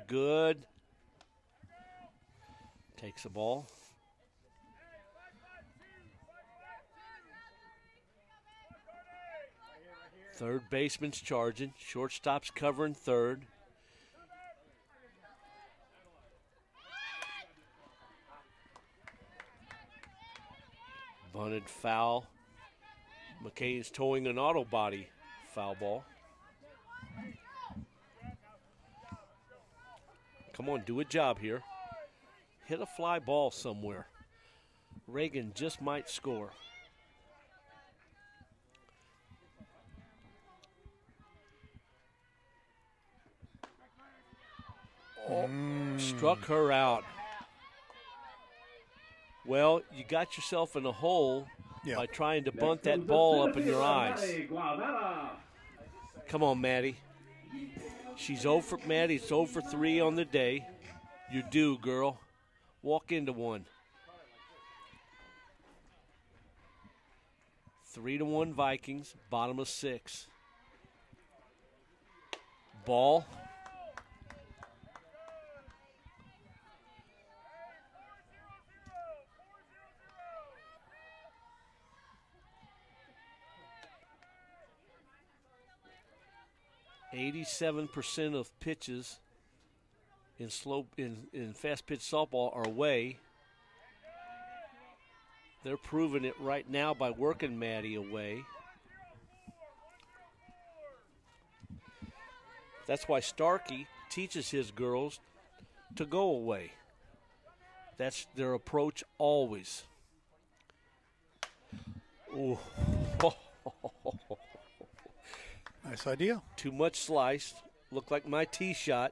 Speaker 2: Good. Takes the ball. Third baseman's charging. Shortstop's covering third. Bunted foul. McCain's towing an auto body. Foul ball. Come on, do a job here. Hit a fly ball somewhere. Reagan just might score. Struck her out. Well, you got yourself in a hole by trying to bunt that ball up in your eyes. Come on, Maddie. She's 0 for Maddie's 0 for 3 on the day. You're due, girl. Walk into one. 3-1 Vikings, bottom of 6. Ball. 87% of pitches in fast pitch softball are away. They're proving it right now by working Maddie away. That's why Starkey teaches his girls to go away. That's their approach always. Ooh.
Speaker 1: Nice idea.
Speaker 2: Too much sliced. Looked like my tee shot.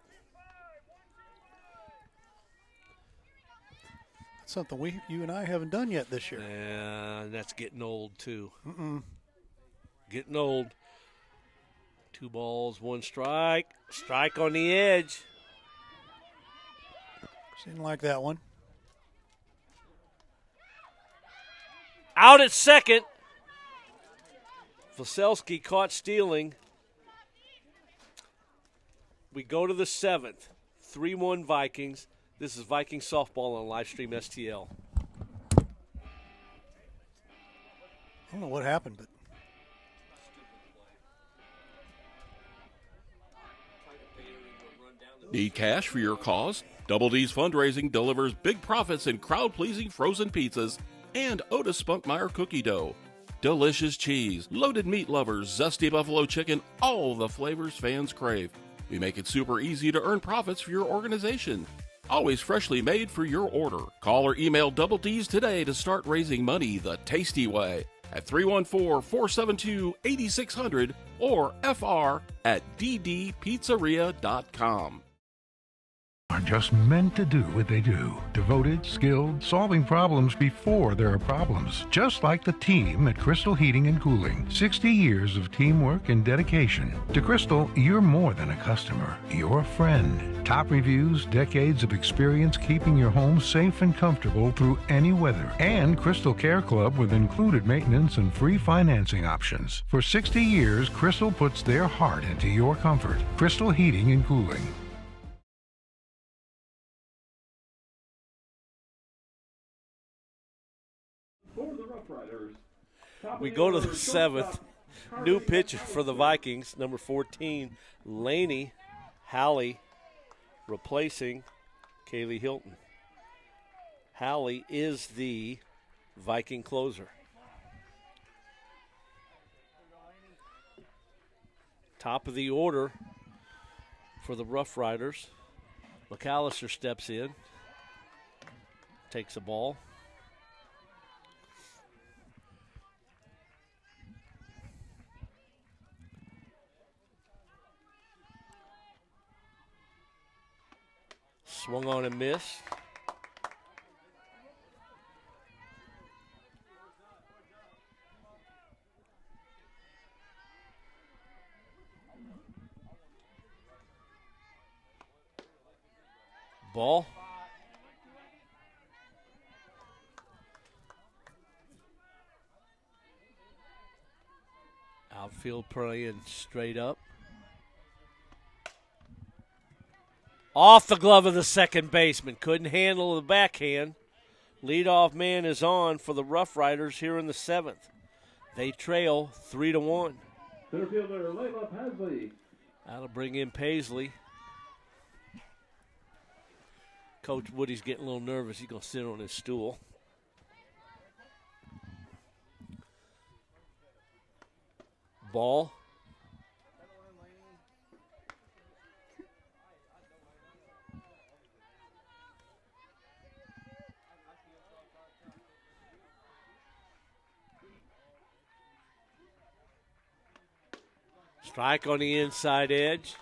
Speaker 1: That's something you and I haven't done yet this year.
Speaker 2: And that's getting old, too.
Speaker 1: Mm-mm.
Speaker 2: Getting old. 2 balls, 1 strike. Strike on the edge.
Speaker 1: Didn't like that one.
Speaker 2: Out at second. Vaselski caught stealing. We go to the 7th. 3-1 Vikings. This is Viking softball on Livestream STL.
Speaker 1: I don't know what happened, but
Speaker 3: Need cash for your cause? Double D's Fundraising delivers big profits in crowd-pleasing frozen pizzas and Otis Spunkmeyer cookie dough. Delicious cheese, loaded meat lovers, zesty buffalo chicken, all the flavors fans crave. We make it super easy to earn profits for your organization. Always freshly made for your order. Call or email Double D's today to start raising money the tasty way at 314-472-8600 or fr@ddpizzeria.com.
Speaker 8: Are just meant to do what they do. Devoted, skilled, solving problems before there are problems. Just like the team at Crystal Heating and Cooling. 60 years of teamwork and dedication. To Crystal, you're more than a customer. You're a friend. Top reviews, decades of experience keeping your home safe and comfortable through any weather. And Crystal Care Club with included maintenance and free financing options. For 60 years, Crystal puts their heart into your comfort. Crystal Heating and Cooling.
Speaker 7: For the Roughriders.
Speaker 2: We go to the 7th. New pitcher for the Vikings, number 14, Laney Halley, replacing Kaylee Hilton. Halley is the Viking closer. Top of the order for the Roughriders. McAllister steps in, takes a ball. Swung on and missed. Ball. Outfield playing straight up. Off the glove of the second baseman. Couldn't handle the backhand. Leadoff man is on for the Roughriders here in the 7th. They trail 3-1.
Speaker 7: Center fielder Layla Paisley.
Speaker 2: That'll bring in Paisley. Coach Woody's getting a little nervous. He's going to sit on his stool. Ball. Strike on the inside edge.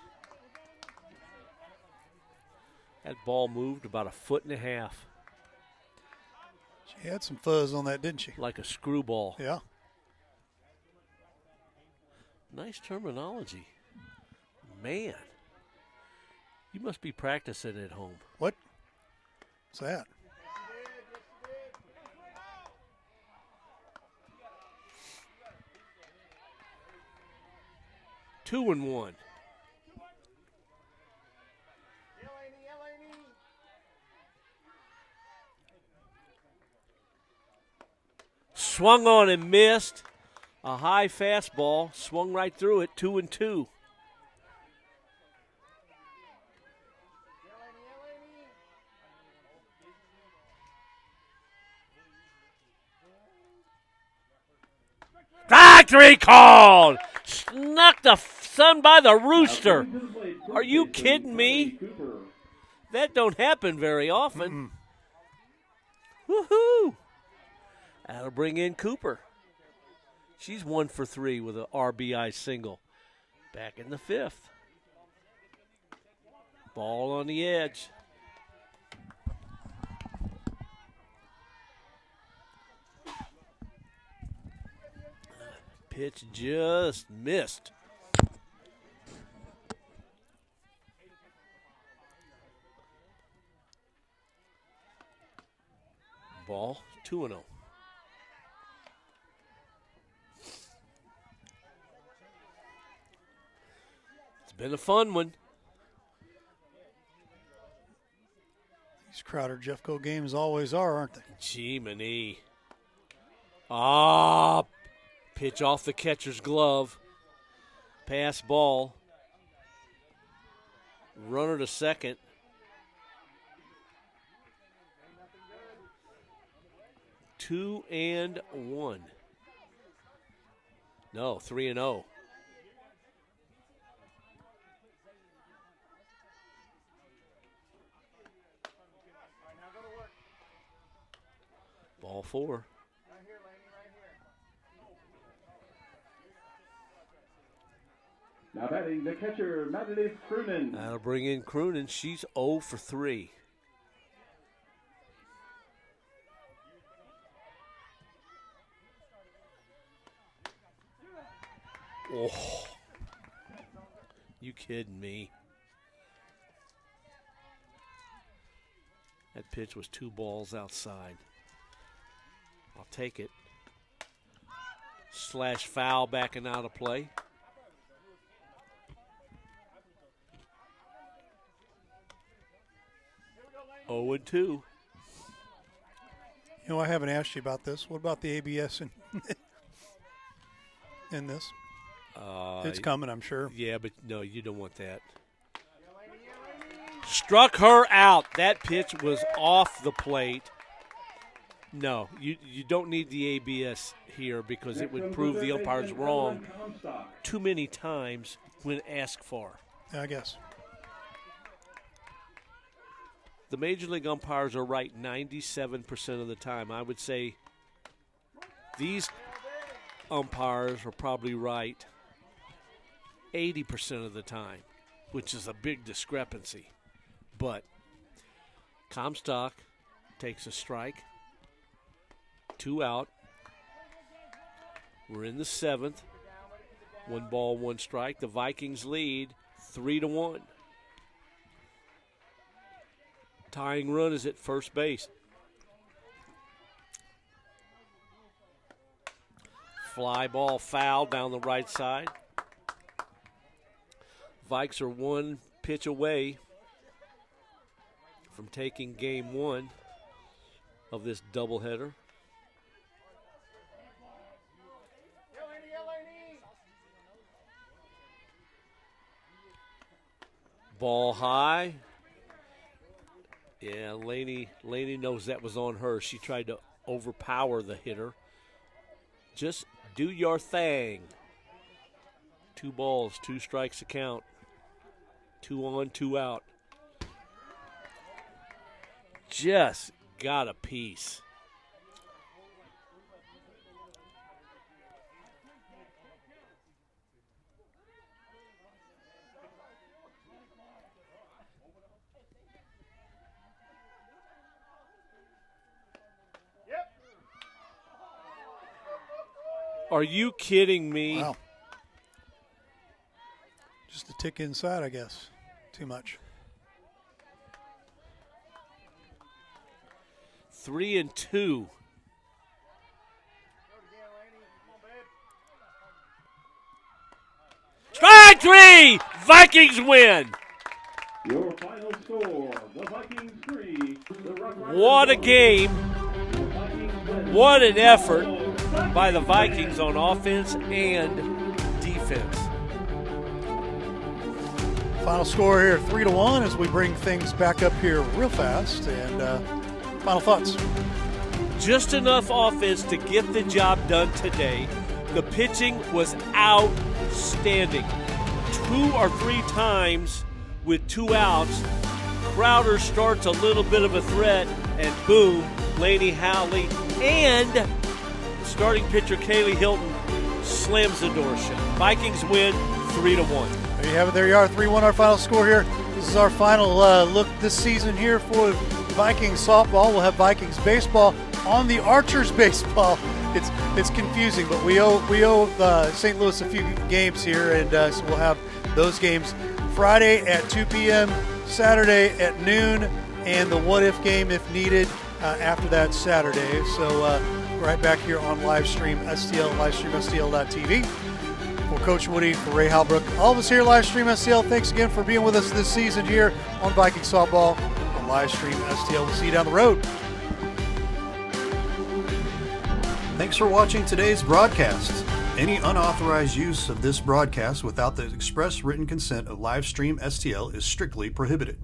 Speaker 2: That ball moved about 1.5 feet.
Speaker 1: She had some fuzz on that, didn't she?
Speaker 2: Like a screwball.
Speaker 1: Yeah.
Speaker 2: Nice terminology. Man, you must be practicing at home.
Speaker 1: What? What's that?
Speaker 2: Two and one. Swung on and missed. A high fastball. Swung right through it. 2-2. Strike 3 called. Snuck the sun by the rooster. Are you kidding me? That don't happen very often. Woohoo! That'll bring in Cooper. She's 1 for 3 with an RBI single. Back in the 5th. Ball on the edge. Pitch just missed. Ball 2-0. It's been a fun one.
Speaker 1: These Crowder Jeffco games always are, aren't they?
Speaker 2: Jiminy. Ah, pitch off the catcher's glove. Pass ball. Runner to second. Two and one. No, 3-0. Ball 4.
Speaker 7: Now batting the catcher, Madeline Croonan.
Speaker 2: That'll bring in Croonan. She's 0 for 3. Oh, you kidding me? That pitch was 2 balls outside. I'll take it. Slash foul backing out of play. Oh and 2.
Speaker 1: You know, I haven't asked you about this. What about the ABS in this? It's coming, I'm sure.
Speaker 2: Yeah, but no, you don't want that. Struck her out. That pitch was off the plate. No, you don't need the ABS here because it would prove the umpires wrong too many times when asked for.
Speaker 1: Yeah, I guess.
Speaker 2: The Major League umpires are right 97% of the time. I would say these umpires are probably right 80% of the time, which is a big discrepancy. But Comstock takes a strike. 2 out. We're in the 7th. 1 ball, 1 strike. The Vikings lead 3-1. Tying run is at first base. Fly ball foul down the right side. Vikes are 1 pitch away from taking game 1 of this doubleheader. Ball high. Yeah, Laney knows that was on her. She tried to overpower the hitter. Just do your thing. 2 balls, 2 strikes a count. 2 on, 2 out. Just got a piece. Are you kidding me?
Speaker 1: Wow. Just a tick inside, I guess. Too much.
Speaker 2: 3-2. Strike 3! Vikings win!
Speaker 7: Your final score, the Vikings 3, the Roughriders.
Speaker 2: What a game. What an effort by the Vikings on offense and defense.
Speaker 1: Final score here, 3-1 as we bring things back up here real fast. And final thoughts.
Speaker 2: Just enough offense to get the job done today. The pitching was outstanding. 2 or 3 times with 2 outs, Crowder starts a little bit of a threat, and boom, Laney Howley and starting pitcher Kaylee Hilton slams the door shut. Vikings win 3-1.
Speaker 1: There you have it. There you are. 3-1 our final score here. This is our final look this season here for Vikings softball. We'll have Vikings baseball on the Archers baseball. It's confusing, but we owe St. Louis a few games here, and so we'll have those games Friday at 2 p.m., Saturday at noon, and the what-if game if needed after that Saturday. So right back here on Livestream STL, livestreamstl.tv. For Coach Woody, for Ray Halbrook, all of us here at Livestream STL, thanks again for being with us this season here on Viking Softball on Livestream STL. We'll see you down the road. Thanks for watching today's broadcast. Any unauthorized use of this broadcast without the express written consent of Livestream STL is strictly prohibited.